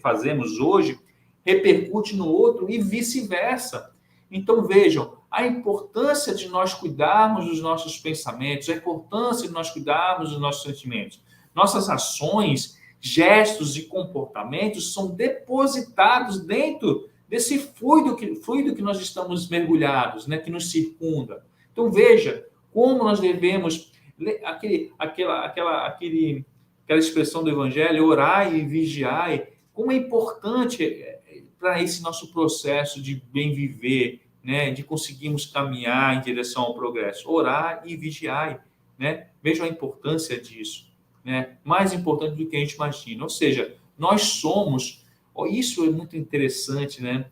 fazemos hoje repercute no outro e vice-versa. Então, vejam, a importância de nós cuidarmos dos nossos pensamentos, a importância de nós cuidarmos dos nossos sentimentos. Nossas ações, gestos e comportamentos são depositados dentro desse fluido que nós estamos mergulhados, né, que nos circunda. Então, veja como nós devemos, aquela expressão do Evangelho, orai e vigiai, como é importante para esse nosso processo de bem viver, né, de conseguirmos caminhar em direção ao progresso. Orar e vigiai, né? Vejam a importância disso, né? Mais importante do que a gente imagina. Ou seja, nós somos... Isso é muito interessante, né?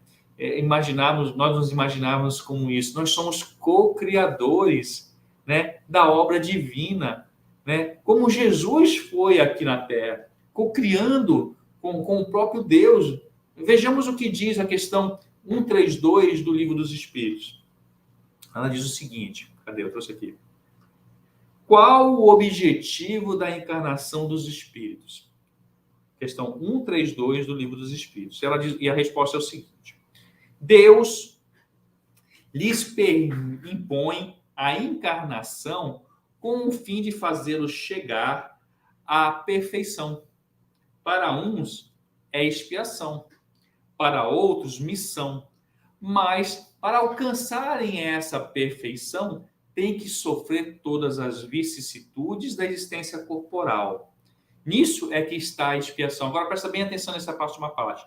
Nós nos imaginarmos como isso. Nós somos co-criadores, né, da obra divina, né? Como Jesus foi aqui na Terra, co-criando com o próprio Deus. Vejamos o que diz a questão 132 do Livro dos Espíritos. Ela diz o seguinte, cadê? Eu trouxe aqui. Qual o objetivo da encarnação dos espíritos? Questão 132 do Livro dos Espíritos. Ela diz, e a resposta é o seguinte: Deus lhes impõe a encarnação com o fim de fazê-los chegar à perfeição. Para uns é expiação, para outros missão. Mas para alcançarem essa perfeição, tem que sofrer todas as vicissitudes da existência corporal. Nisso é que está a expiação. Agora presta bem atenção nessa última parte.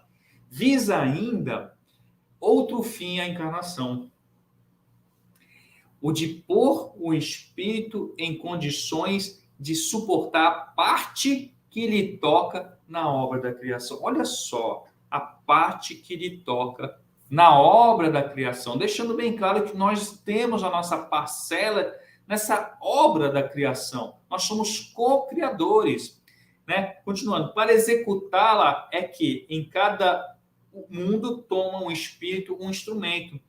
Visa ainda outro fim à encarnação, o de pôr o espírito em condições de suportar a parte que lhe toca na obra da criação. Olha só, a parte que lhe toca na obra da criação, deixando bem claro que nós temos a nossa parcela nessa obra da criação. Nós somos co-criadores, né? Continuando, para executá-la é que em cada mundo toma um espírito, um instrumento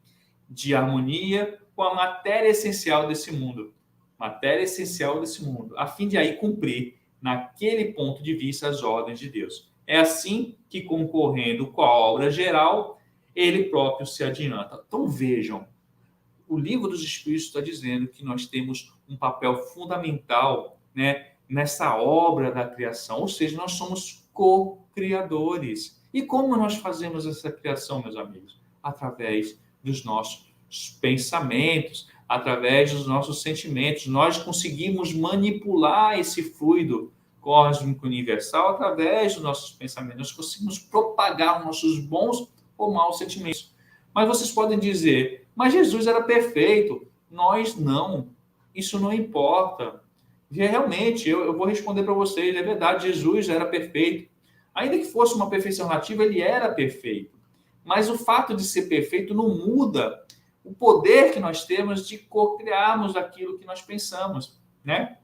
de harmonia com a matéria essencial desse mundo. Matéria essencial desse mundo, a fim de aí cumprir, naquele ponto de vista, as ordens de Deus. É assim que, concorrendo com a obra geral, ele próprio se adianta. Então, vejam, o Livro dos Espíritos está dizendo que nós temos um papel fundamental, né, nessa obra da criação, ou seja, nós somos co-criadores. E como nós fazemos essa criação, meus amigos? Através dos nossos pensamentos, através dos nossos sentimentos. Nós conseguimos manipular esse fluido cósmico universal através dos nossos pensamentos. Nós conseguimos propagar os nossos bons ou maus sentimentos. Mas vocês podem dizer, mas Jesus era perfeito. Nós não. Isso não importa. E realmente, eu vou responder para vocês, é verdade, Jesus era perfeito. Ainda que fosse uma perfeição relativa, ele era perfeito. Mas o fato de ser perfeito não muda o poder que nós temos de co-criarmos aquilo que nós pensamos, né?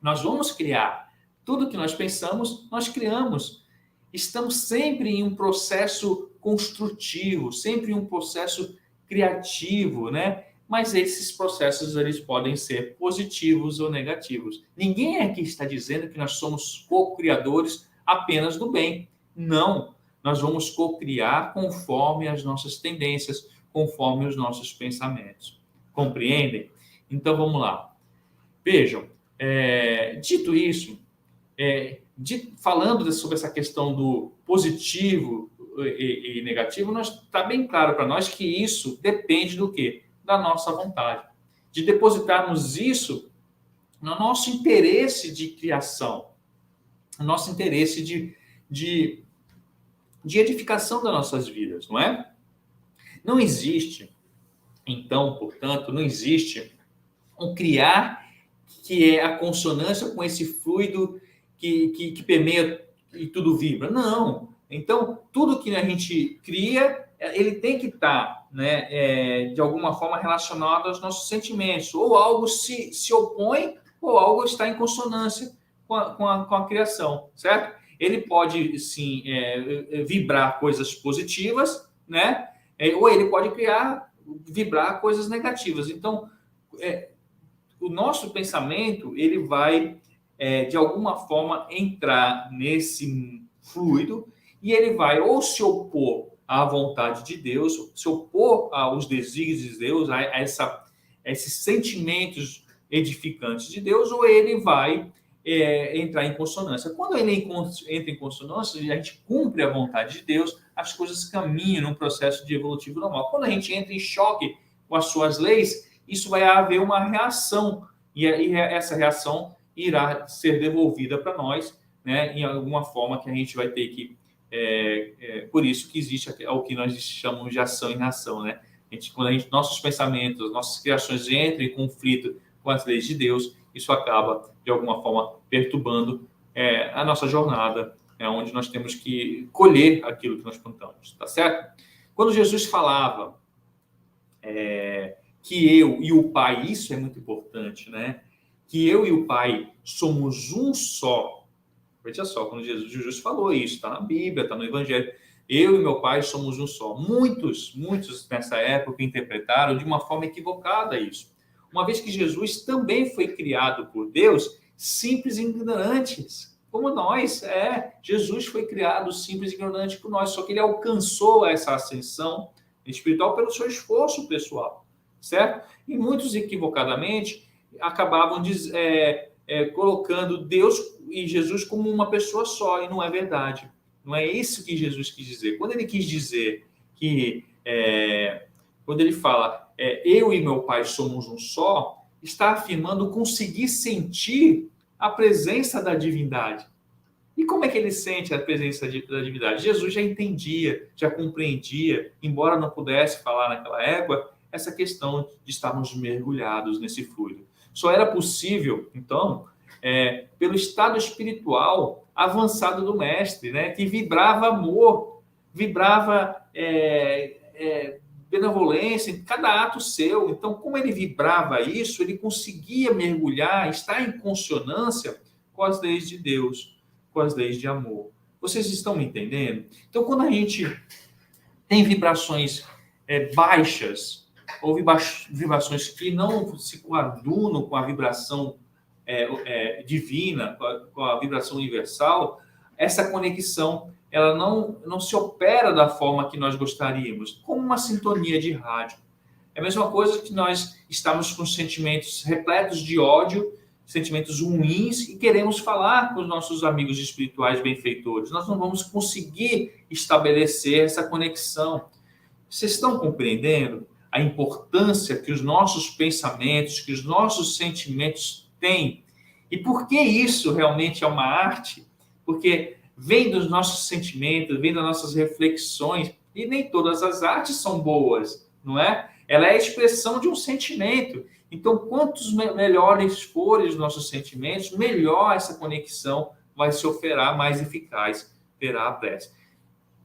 Nós vamos criar. Tudo que nós pensamos, nós criamos. Estamos sempre em um processo construtivo, sempre em um processo criativo, né? Mas esses processos eles podem ser positivos ou negativos. Ninguém aqui está dizendo que nós somos co-criadores apenas do bem. Não. Nós vamos co-criar conforme as nossas tendências, conforme os nossos pensamentos. Compreendem? Então, vamos lá. Vejam, dito isso, falando sobre essa questão do positivo e negativo, está bem claro para nós que isso depende do quê? Da nossa vontade. De depositarmos isso no nosso interesse de criação, no nosso interesse de edificação das nossas vidas, não é? Não existe, então, portanto, não existe um criar que é a consonância com esse fluido que permeia e tudo vibra. Não. Então, tudo que a gente cria, ele tem que estar, né, de alguma forma relacionado aos nossos sentimentos. Ou algo se opõe, ou algo está em consonância com a criação, certo? Ele pode, sim, vibrar coisas positivas, né? Ou ele pode vibrar coisas negativas. Então, o nosso pensamento, ele vai, de alguma forma, entrar nesse fluido e ele vai ou se opor à vontade de Deus, se opor aos desígnios de Deus, a esses sentimentos edificantes de Deus, ou ele vai entrar em consonância. Quando ele entra em consonância, a gente cumpre a vontade de Deus, as coisas caminham num processo de evolutivo normal. Quando a gente entra em choque com as suas leis, isso vai haver uma reação, e essa reação irá ser devolvida para nós, né, em alguma forma que a gente vai ter que... por isso que existe o que nós chamamos de ação e reação, né? Quando nossos pensamentos, nossas criações entram em conflito com as leis de Deus, isso acaba, de alguma forma, perturbando a nossa jornada, onde nós temos que colher aquilo que nós plantamos, tá certo? Quando Jesus falava que eu e o Pai, isso é muito importante, né? Que eu e o Pai somos um só. Veja só, quando Jesus falou isso, está na Bíblia, está no Evangelho. Eu e meu Pai somos um só. Muitos nessa época interpretaram de uma forma equivocada isso. Uma vez que Jesus também foi criado por Deus, simples e ignorantes, como nós. Jesus foi criado simples e ignorante por nós, só que ele alcançou essa ascensão espiritual pelo seu esforço pessoal, certo? E muitos, equivocadamente, acabavam colocando Deus e Jesus como uma pessoa só, e não é verdade. Não é isso que Jesus quis dizer. Quando ele quis dizer que, quando ele fala eu e meu Pai somos um só, está afirmando conseguir sentir a presença da divindade. E como é que ele sente a presença da divindade? Jesus já entendia, já compreendia, embora não pudesse falar naquela essa questão de estarmos mergulhados nesse fluido. Só era possível, então, pelo estado espiritual avançado do mestre, né? Que vibrava amor, vibrava benevolência em cada ato seu. Então, como ele vibrava isso, ele conseguia mergulhar, estar em consonância com as leis de Deus, com as leis de amor. Vocês estão me entendendo? Então, quando a gente tem vibrações baixas, ou vibrações que não se coadunam com a vibração divina, com a vibração universal, essa conexão ela não se opera da forma que nós gostaríamos, como uma sintonia de rádio. É a mesma coisa que nós estamos com sentimentos repletos de ódio, sentimentos ruins, e queremos falar com os nossos amigos espirituais benfeitores. Nós não vamos conseguir estabelecer essa conexão. Vocês estão compreendendo a importância que os nossos pensamentos, que os nossos sentimentos têm? E por que isso realmente é uma arte? Porque vem dos nossos sentimentos, vem das nossas reflexões, e nem todas as artes são boas, não é? Ela é a expressão de um sentimento. Então, quantos melhores forem os nossos sentimentos, melhor essa conexão vai se operar, mais eficaz terá a prece.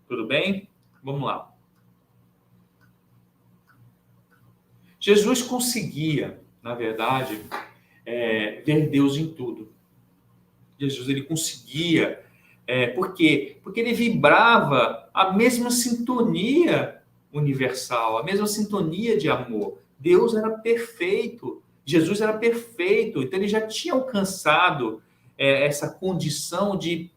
Tudo bem? Vamos lá. Jesus conseguia, na verdade, ver Deus em tudo. Jesus ele conseguia. Por quê? Porque ele vibrava a mesma sintonia universal, a mesma sintonia de amor. Deus era perfeito, Jesus era perfeito, então ele já tinha alcançado essa condição de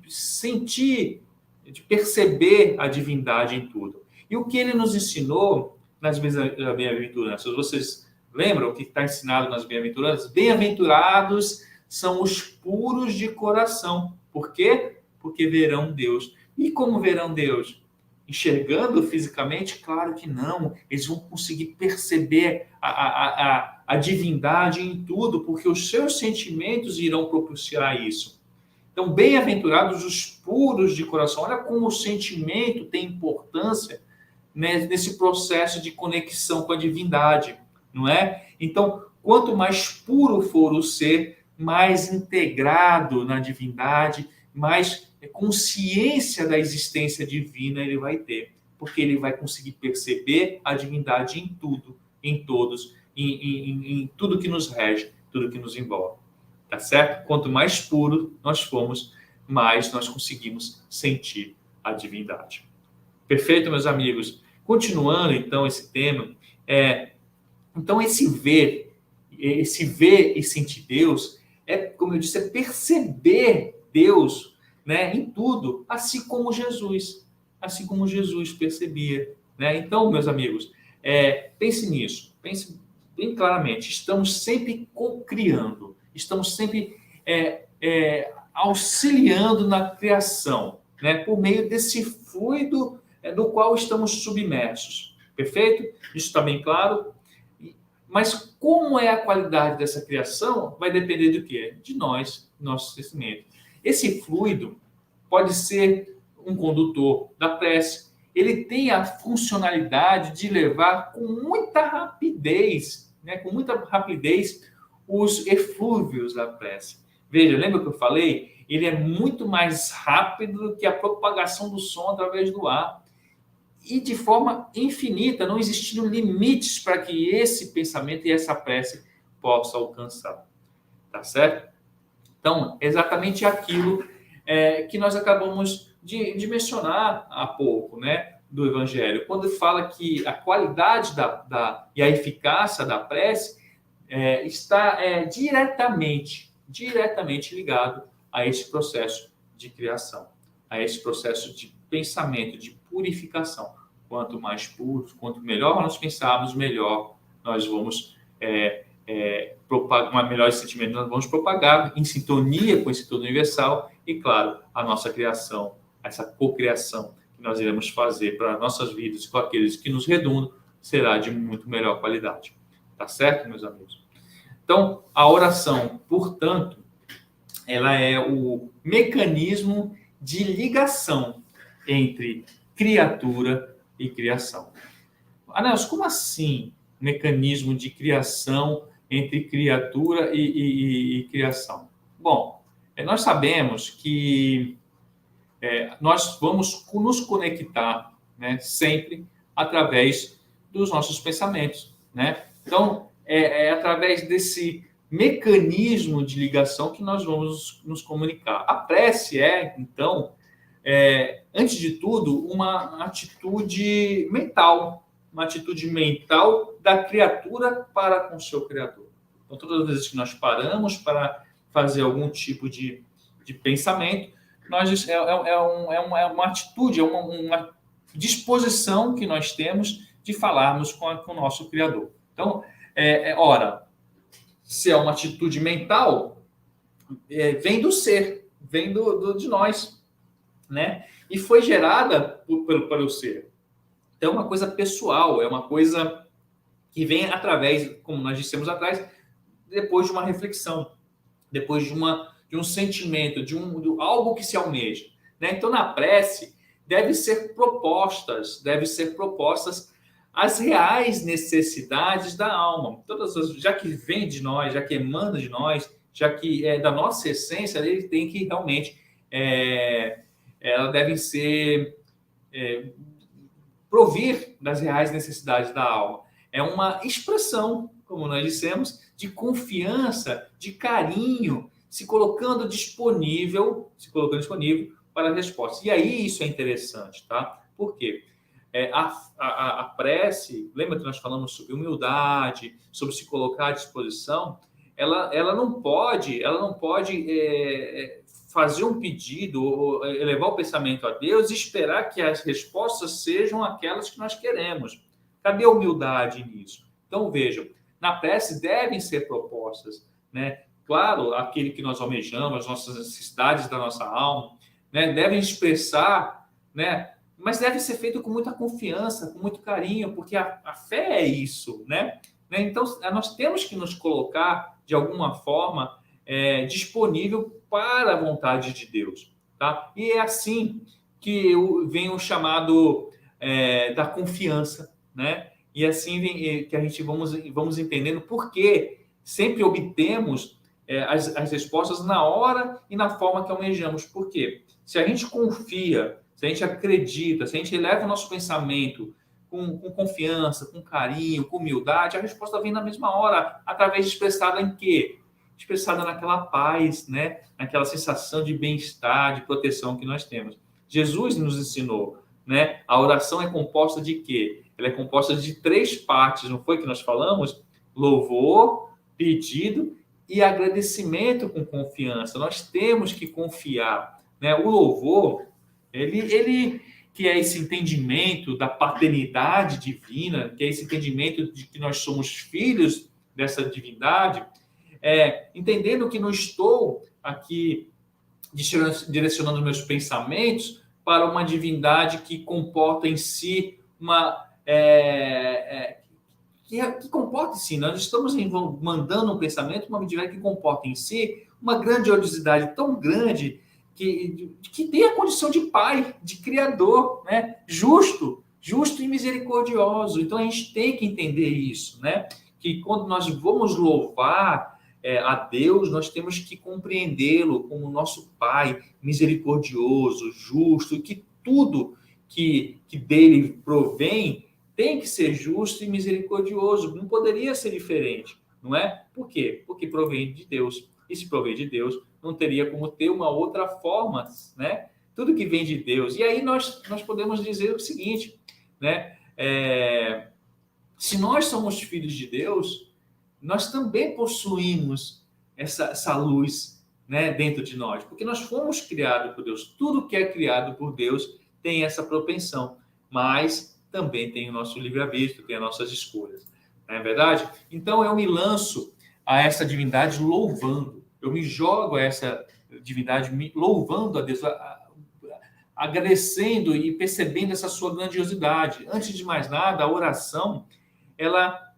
sentir, de perceber a divindade em tudo. E o que ele nos ensinou nas bem-aventuranças? Vocês lembram o que está ensinado nas bem-aventuranças? Bem-aventurados são os puros de coração. Por quê? Porque verão Deus. E como verão Deus? Enxergando fisicamente? Claro que não. Eles vão conseguir perceber a divindade em tudo, porque os seus sentimentos irão propiciar isso. Então, bem-aventurados os puros de coração. Olha como o sentimento tem importância, né, nesse processo de conexão com a divindade, não é? Então, quanto mais puro for o ser, mais integrado na divindade, mais consciência da existência divina ele vai ter, porque ele vai conseguir perceber a divindade em tudo, em todos, em tudo que nos rege, tudo que nos envolve. Tá certo? Quanto mais puro nós formos, mais nós conseguimos sentir a divindade. Perfeito, meus amigos? Continuando, então, esse tema, então esse ver e sentir Deus, como eu disse, é perceber Deus, né, em tudo, assim como Jesus percebia, né? Então, meus amigos, pense nisso, pense bem claramente, estamos sempre co-criando, estamos sempre auxiliando na criação, né, por meio desse fluido no qual estamos submersos. Perfeito? Isso está bem claro? Mas como é a qualidade dessa criação vai depender do quê? De nós, nosso crescimento. Esse fluido pode ser um condutor da prece. Ele tem a funcionalidade de levar com muita rapidez, né, os eflúvios da prece. Veja, lembra que eu falei? Ele é muito mais rápido do que a propagação do som através do ar. E de forma infinita, não existindo limites para que esse pensamento e essa prece possa alcançar. Tá certo? Então, exatamente aquilo que nós acabamos de mencionar há pouco, né, do Evangelho. Quando fala que a qualidade e a eficácia da prece está diretamente ligado a esse processo de criação, a esse processo de pensamento, de purificação. Quanto mais puros, quanto melhor nós pensarmos, melhor nós vamos propagar, melhor esse sentimento nós vamos propagar em sintonia com esse todo universal e, claro, a nossa criação, essa cocriação que nós iremos fazer para nossas vidas com aqueles que nos redundam será de muito melhor qualidade. Tá certo, meus amigos? Então, a oração, portanto, ela é o mecanismo de ligação entre criatura e criação. Nelson, como assim mecanismo de criação entre criatura e criação? Bom, nós sabemos que nós vamos nos conectar, né, sempre através dos nossos pensamentos, né? Então, é através desse mecanismo de ligação que nós vamos nos comunicar. A prece então, antes de tudo, uma atitude mental da criatura para com o seu Criador. Então, todas as vezes que nós paramos para fazer algum tipo de pensamento, é uma atitude, uma disposição que nós temos de falarmos com o nosso Criador. Então, ora, se é uma atitude mental, vem do ser, vem de nós, né? E foi gerada pelo ser. Então, é uma coisa pessoal, é uma coisa que vem através, como nós dissemos atrás, depois de uma reflexão, depois de um sentimento, de algo que se almeja, né? Então, na prece, devem ser propostas as reais necessidades da alma. Já que vem de nós, já que emana de nós, já que é da nossa essência, ele tem que realmente, elas devem ser provir das reais necessidades da alma. É uma expressão, como nós dissemos, de confiança, de carinho, se colocando disponível para a resposta. E aí isso é interessante, tá? Por quê? A prece, lembra que nós falamos sobre humildade, sobre se colocar à disposição? Ela não pode fazer um pedido ou elevar o pensamento a Deus e esperar que as respostas sejam aquelas que nós queremos. Cadê a humildade nisso? Então, vejam, na prece devem ser propostas, né? Claro, aquele que nós almejamos, as nossas necessidades da nossa alma, né? Devem expressar, né? Mas deve ser feito com muita confiança, com muito carinho, porque a fé é isso, né? Então, nós temos que nos colocar, de alguma forma, disponível para a vontade de Deus, tá? E é assim que vem o chamado da confiança, né? E assim que a gente vamos entendendo por que sempre obtemos as respostas na hora e na forma que almejamos. Por quê? Se a gente confia, se a gente acredita, se a gente eleva o nosso pensamento com confiança, com carinho, com humildade, a resposta vem na mesma hora, através de expressada em quê? Expressada naquela paz, né? Naquela sensação de bem-estar, de proteção que nós temos. Jesus nos ensinou, né? A oração é composta de quê? Ela é composta de 3 partes, não foi que nós falamos? Louvor, pedido e agradecimento com confiança. Nós temos que confiar, né? O louvor, ele que é esse entendimento da paternidade divina, que é esse entendimento de que nós somos filhos dessa divindade, entendendo que não estou aqui direcionando meus pensamentos para uma divindade que comporta em si que comporta em si, nós estamos mandando um pensamento, uma divindade que comporta em si uma grandiosidade tão grande que tem a condição de pai, de criador, né? Justo e misericordioso. Então a gente tem que entender isso, né? Que quando nós vamos louvar a Deus, nós temos que compreendê-lo como nosso pai misericordioso, justo, e que tudo que dele provém tem que ser justo e misericordioso. Não poderia ser diferente, não é? Por quê? Porque provém de Deus. E se provém de Deus, não teria como ter uma outra forma, né? Tudo que vem de Deus. E aí nós podemos dizer o seguinte, né? Se nós somos filhos de Deus, nós também possuímos essa luz, né, dentro de nós, porque nós fomos criados por Deus. Tudo que é criado por Deus tem essa propensão, mas também tem o nosso livre-arbítrio, tem as nossas escolhas. Não é verdade? Então eu me lanço a essa divindade louvando. Eu me jogo a essa divindade louvando a Deus, agradecendo e percebendo essa sua grandiosidade. Antes de mais nada, a oração, ela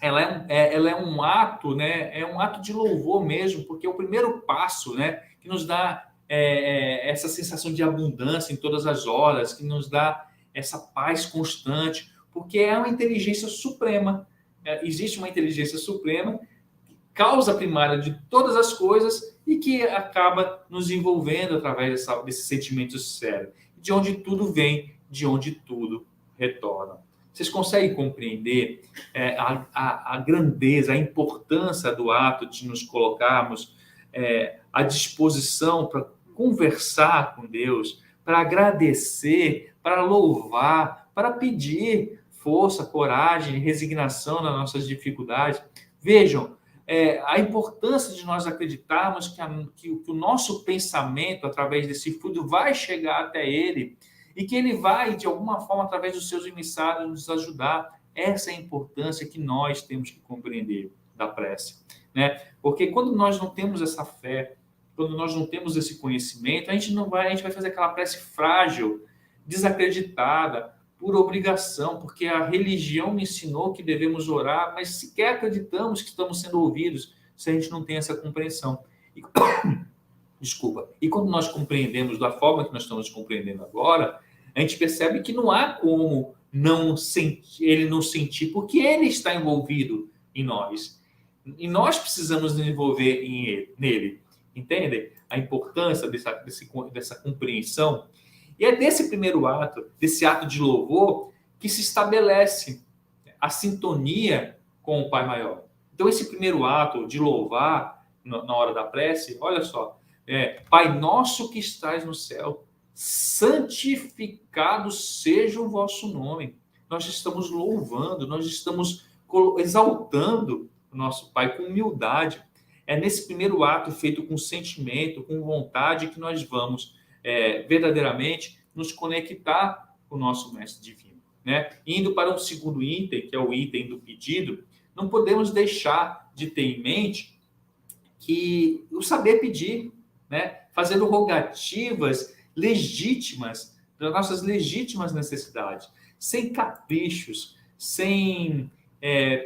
é um ato, né? É um ato de louvor mesmo, porque é o primeiro passo, né? Que nos dá essa sensação de abundância em todas as horas, que nos dá essa paz constante. porque é uma inteligência suprema. Existe uma inteligência suprema, causa primária de todas as coisas e que acaba nos envolvendo através desse sentimento sério, de onde tudo vem, de onde tudo retorna. Vocês conseguem compreender a grandeza, a importância do ato de nos colocarmos à disposição para conversar com Deus, para agradecer, para louvar, para pedir força, coragem, resignação nas nossas dificuldades? Vejam, a importância de nós acreditarmos que o nosso pensamento, através desse fluido, vai chegar até ele e que ele vai, de alguma forma, através dos seus emissários, nos ajudar. Essa é a importância que nós temos que compreender da prece, né? Porque quando nós não temos essa fé, quando nós não temos esse conhecimento, a gente vai fazer aquela prece frágil, desacreditada, por obrigação, porque a religião me ensinou que devemos orar, mas sequer acreditamos que estamos sendo ouvidos se a gente não tem essa compreensão. Desculpa. E quando nós compreendemos da forma que nós estamos compreendendo agora, a gente percebe que não há como ele não sentir, porque ele está envolvido em nós. E nós precisamos nos envolver nele. Entendem? A importância dessa compreensão. E é desse primeiro ato, desse ato de louvor, que se estabelece a sintonia com o Pai Maior. Então, esse primeiro ato de louvar na hora da prece, olha só, Pai nosso que estás no céu, santificado seja o vosso nome. Nós estamos louvando, nós estamos exaltando o nosso Pai com humildade. É nesse primeiro ato feito com sentimento, com vontade, que nós vamos verdadeiramente nos conectar com o nosso Mestre Divino, né? Indo para um segundo item, que é o item do pedido, não podemos deixar de ter em mente que o saber pedir, né? Fazendo rogativas legítimas, das nossas legítimas necessidades, sem caprichos, sem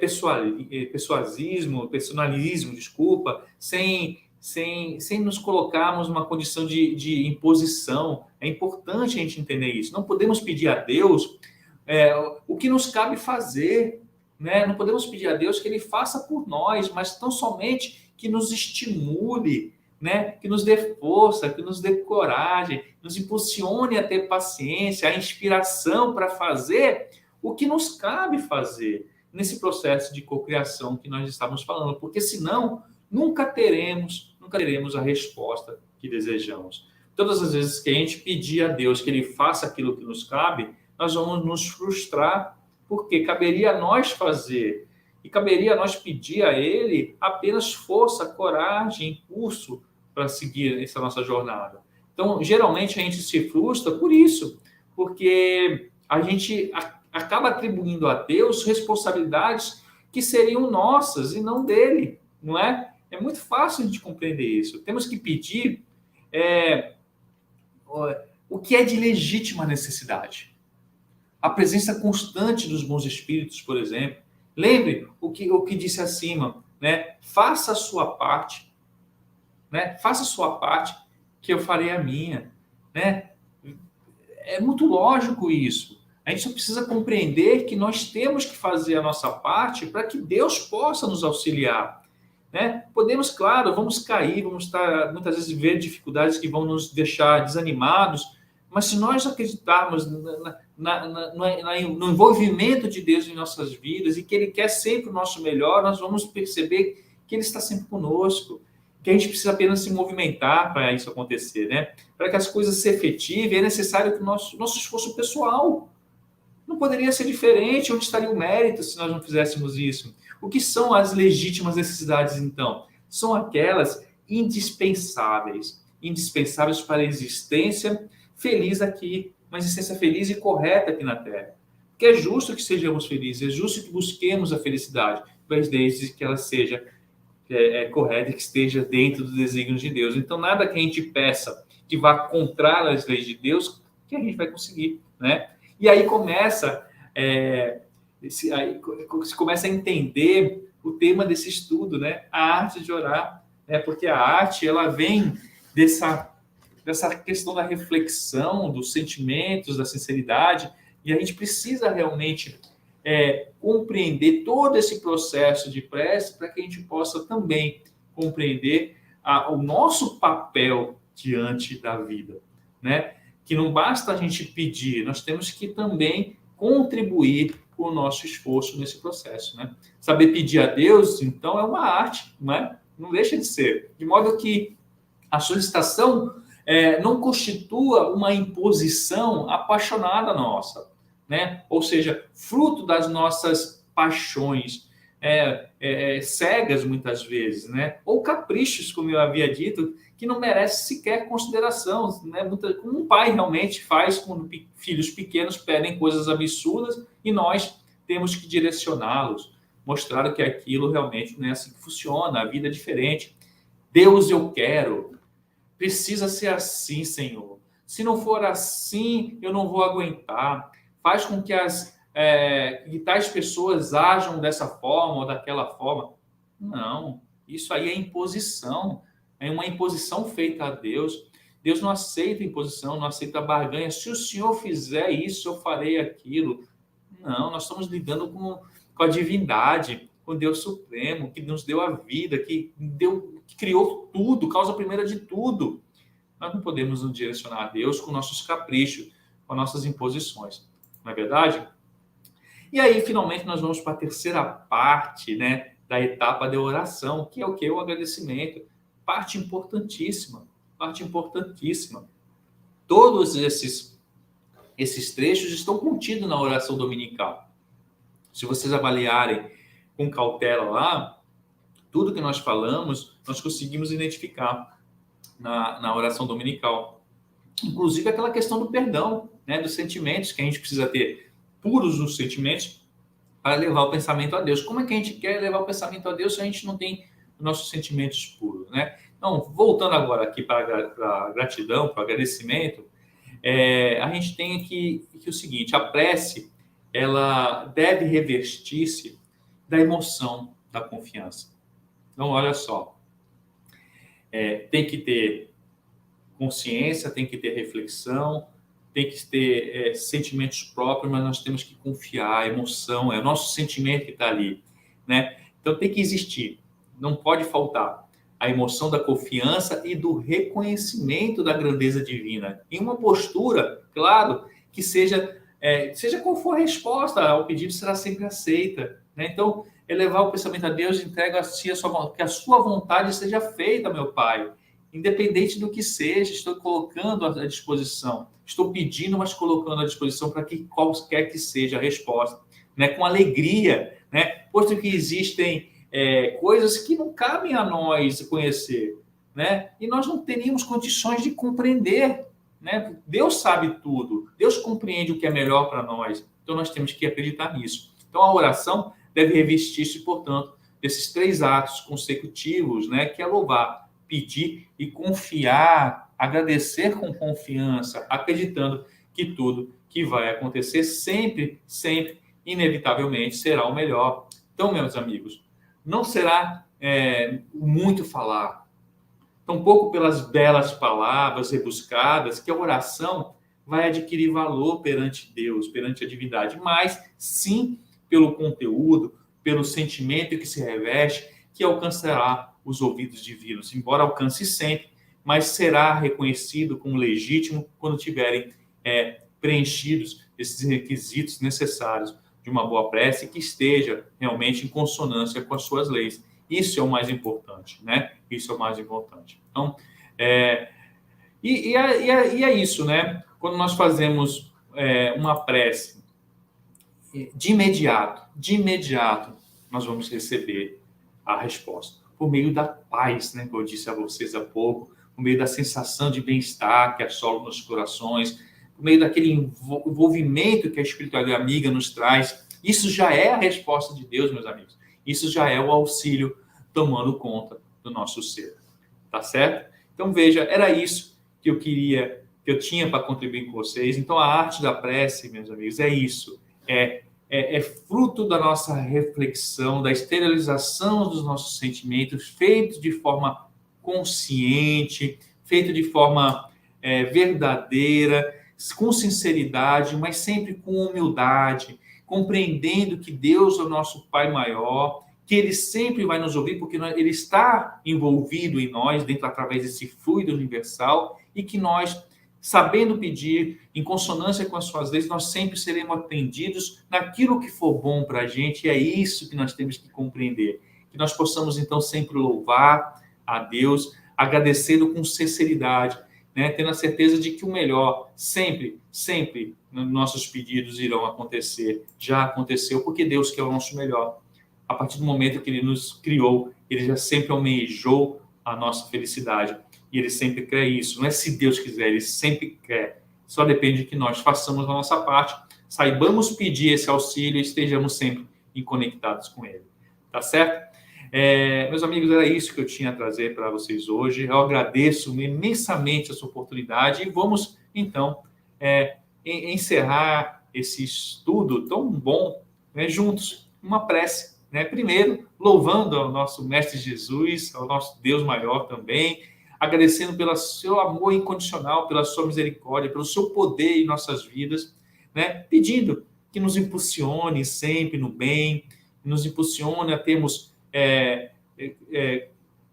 personalismo, sem nos colocarmos numa condição de imposição. É importante a gente entender isso. Não podemos pedir a Deus o que nos cabe fazer, né? Não podemos pedir a Deus que Ele faça por nós, mas tão somente que nos estimule, né? Que nos dê força, que nos dê coragem, nos impulsione a ter paciência, a inspiração para fazer o que nos cabe fazer nesse processo de cocriação que nós estávamos falando, porque senão nunca teremos a resposta que desejamos. Todas as vezes que a gente pedir a Deus que Ele faça aquilo que nos cabe, nós vamos nos frustrar, porque caberia a nós fazer, e caberia a nós pedir a Ele apenas força, coragem, impulso para seguir essa nossa jornada. Então, geralmente a gente se frustra por isso, porque a gente acaba atribuindo a Deus responsabilidades que seriam nossas e não dele, não é? É muito fácil de compreender isso. Temos que pedir o que é de legítima necessidade. A presença constante dos bons espíritos, por exemplo. Lembre o que disse acima, né? Faça a sua parte, né? Faça a sua parte, que eu farei a minha, né? É muito lógico isso. A gente só precisa compreender que nós temos que fazer a nossa parte para que Deus possa nos auxiliar, né? Podemos, claro, vamos cair, vamos estar, muitas vezes, ver dificuldades que vão nos deixar desanimados, mas se nós acreditarmos no envolvimento de Deus em nossas vidas e que Ele quer sempre o nosso melhor, nós vamos perceber que Ele está sempre conosco, que a gente precisa apenas se movimentar para isso acontecer, né? Para que as coisas se efetivem, é necessário que o nosso esforço pessoal não poderia ser diferente. Onde estaria o mérito se nós não fizéssemos isso? O que são as legítimas necessidades, então? São aquelas indispensáveis para a existência feliz aqui, uma existência feliz e correta aqui na Terra. Porque é justo que sejamos felizes, é justo que busquemos a felicidade, mas desde que ela seja correta e que esteja dentro dos desígnios de Deus. Então, nada que a gente peça que vá contra as leis de Deus, que a gente vai conseguir, né? E aí se começa a entender o tema desse estudo, né? A arte de orar, né? Porque a arte, ela vem dessa questão da reflexão, dos sentimentos, da sinceridade, e a gente precisa realmente compreender todo esse processo de prece para que a gente possa também compreender o nosso papel diante da vida, né? Que não basta a gente pedir, nós temos que também contribuir com o nosso esforço nesse processo, né? Saber pedir a Deus, então, é uma arte, não é? Não deixa de ser. De modo que a solicitação não constitua uma imposição apaixonada nossa, né? Ou seja, fruto das nossas paixões cegas, muitas vezes, né? Ou caprichos, como eu havia dito, que não merece sequer consideração, né? Como um pai realmente faz quando filhos pequenos pedem coisas absurdas e nós temos que direcioná-los, mostrar que aquilo realmente não é assim que funciona, a vida é diferente. Deus, eu quero. Precisa ser assim, Senhor. Se não for assim, eu não vou aguentar. Faz com que que tais pessoas ajam dessa forma ou daquela forma. Não, isso aí é imposição. É uma imposição feita a Deus. Deus não aceita imposição, não aceita barganha. Se o Senhor fizer isso, eu farei aquilo. Não, nós estamos lidando com a divindade, com Deus Supremo, que nos deu a vida, que criou tudo, causa primeira de tudo. Nós não podemos nos direcionar a Deus com nossos caprichos, com nossas imposições. Não é verdade? E aí, finalmente, nós vamos para a terceira parte, né, da etapa de oração, que é o quê? O agradecimento. Parte importantíssima, parte importantíssima. Todos esses trechos estão contidos na oração dominical. Se vocês avaliarem com cautela lá, tudo que nós falamos, nós conseguimos identificar na oração dominical. Inclusive aquela questão do perdão, né, dos sentimentos, que a gente precisa ter puros os sentimentos para levar o pensamento a Deus. Como é que a gente quer levar o pensamento a Deus se a gente não tem os nossos sentimentos puros, né? Então, voltando agora aqui para a gratidão, para o agradecimento, a gente tem aqui que o seguinte: a prece, ela deve revestir-se da emoção da confiança. Então, olha só, tem que ter consciência, tem que ter reflexão, tem que ter sentimentos próprios, mas nós temos que confiar, a emoção, é o nosso sentimento que está ali, né? Então, tem que existir, não pode faltar a emoção da confiança e do reconhecimento da grandeza divina. Em uma postura, claro, que seja qual for a resposta ao pedido, será sempre aceita, né? Então, elevar o pensamento a Deus, entrega a si que a sua vontade seja feita, meu Pai. Independente do que seja, estou colocando à disposição. Estou pedindo, mas colocando à disposição para que qualquer que seja a resposta, né? Com alegria, né? Posto que existem coisas que não cabem a nós conhecer, né? E nós não teríamos condições de compreender, né? Deus sabe tudo, Deus compreende o que é melhor para nós, então nós temos que acreditar nisso. Então a oração deve revestir-se, portanto, desses 3 atos consecutivos, né? Que é louvar, pedir e confiar, agradecer com confiança, acreditando que tudo que vai acontecer sempre, sempre, inevitavelmente será o melhor. Então, meus amigos, não será muito falar, tampouco pelas belas palavras rebuscadas, que a oração vai adquirir valor perante Deus, perante a divindade, mas sim pelo conteúdo, pelo sentimento que se reveste, que alcançará os ouvidos divinos, embora alcance sempre, mas será reconhecido como legítimo quando tiverem preenchidos esses requisitos necessários de uma boa prece que esteja realmente em consonância com as suas leis. Isso é o mais importante, né? Isso é o mais importante. Então, é isso, né? Quando nós fazemos uma prece, de imediato, nós vamos receber a resposta. Por meio da paz, né? Que eu disse a vocês há pouco, por meio da sensação de bem-estar que assola nos corações, por meio daquele envolvimento que a espiritualidade amiga nos traz. Isso já é a resposta de Deus, meus amigos. Isso já é o auxílio tomando conta do nosso ser. Tá certo? Então, veja, era isso que eu tinha para contribuir com vocês. Então, a arte da prece, meus amigos, é isso. É fruto da nossa reflexão, da exteriorização dos nossos sentimentos, feito de forma consciente, feito de forma verdadeira, com sinceridade, mas sempre com humildade, compreendendo que Deus é o nosso Pai maior, que Ele sempre vai nos ouvir, porque Ele está envolvido em nós, dentro através desse fluido universal, e que nós, sabendo pedir, em consonância com as suas leis, nós sempre seremos atendidos naquilo que for bom para a gente, e é isso que nós temos que compreender. Que nós possamos, então, sempre louvar a Deus, agradecendo com sinceridade, né? Tendo a certeza de que o melhor sempre, sempre, nossos pedidos irão acontecer. Já aconteceu, porque Deus quer o nosso melhor. A partir do momento que Ele nos criou, Ele já sempre almejou a nossa felicidade. E Ele sempre quer isso. Não é se Deus quiser, Ele sempre quer. Só depende de que nós façamos a nossa parte, saibamos pedir esse auxílio e estejamos sempre conectados com Ele. Tá certo? Meus amigos, era isso que eu tinha a trazer para vocês hoje. Eu agradeço imensamente essa oportunidade e vamos, então, encerrar esse estudo tão bom, né, juntos, uma prece. Né? Primeiro, louvando ao nosso Mestre Jesus, ao nosso Deus maior também, agradecendo pelo seu amor incondicional, pela sua misericórdia, pelo seu poder em nossas vidas, né? Pedindo que nos impulsione sempre no bem, nos impulsione a termos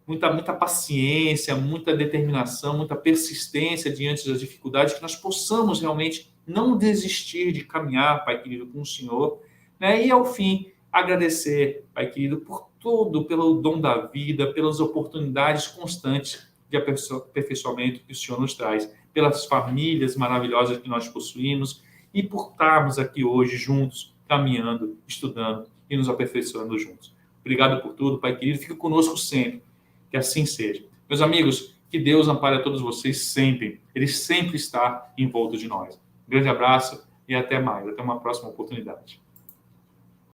muita paciência, muita determinação, muita persistência diante das dificuldades, que nós possamos realmente não desistir de caminhar, Pai querido, com o Senhor, né? E ao fim, agradecer, Pai querido, por tudo, pelo dom da vida, pelas oportunidades constantes de aperfeiçoamento que o Senhor nos traz, pelas famílias maravilhosas que nós possuímos e por estarmos aqui hoje juntos, caminhando, estudando e nos aperfeiçoando juntos. Obrigado por tudo, Pai querido. Fique conosco sempre. Que assim seja. Meus amigos, que Deus ampare a todos vocês sempre. Ele sempre está em volta de nós. Um grande abraço e até mais. Até uma próxima oportunidade.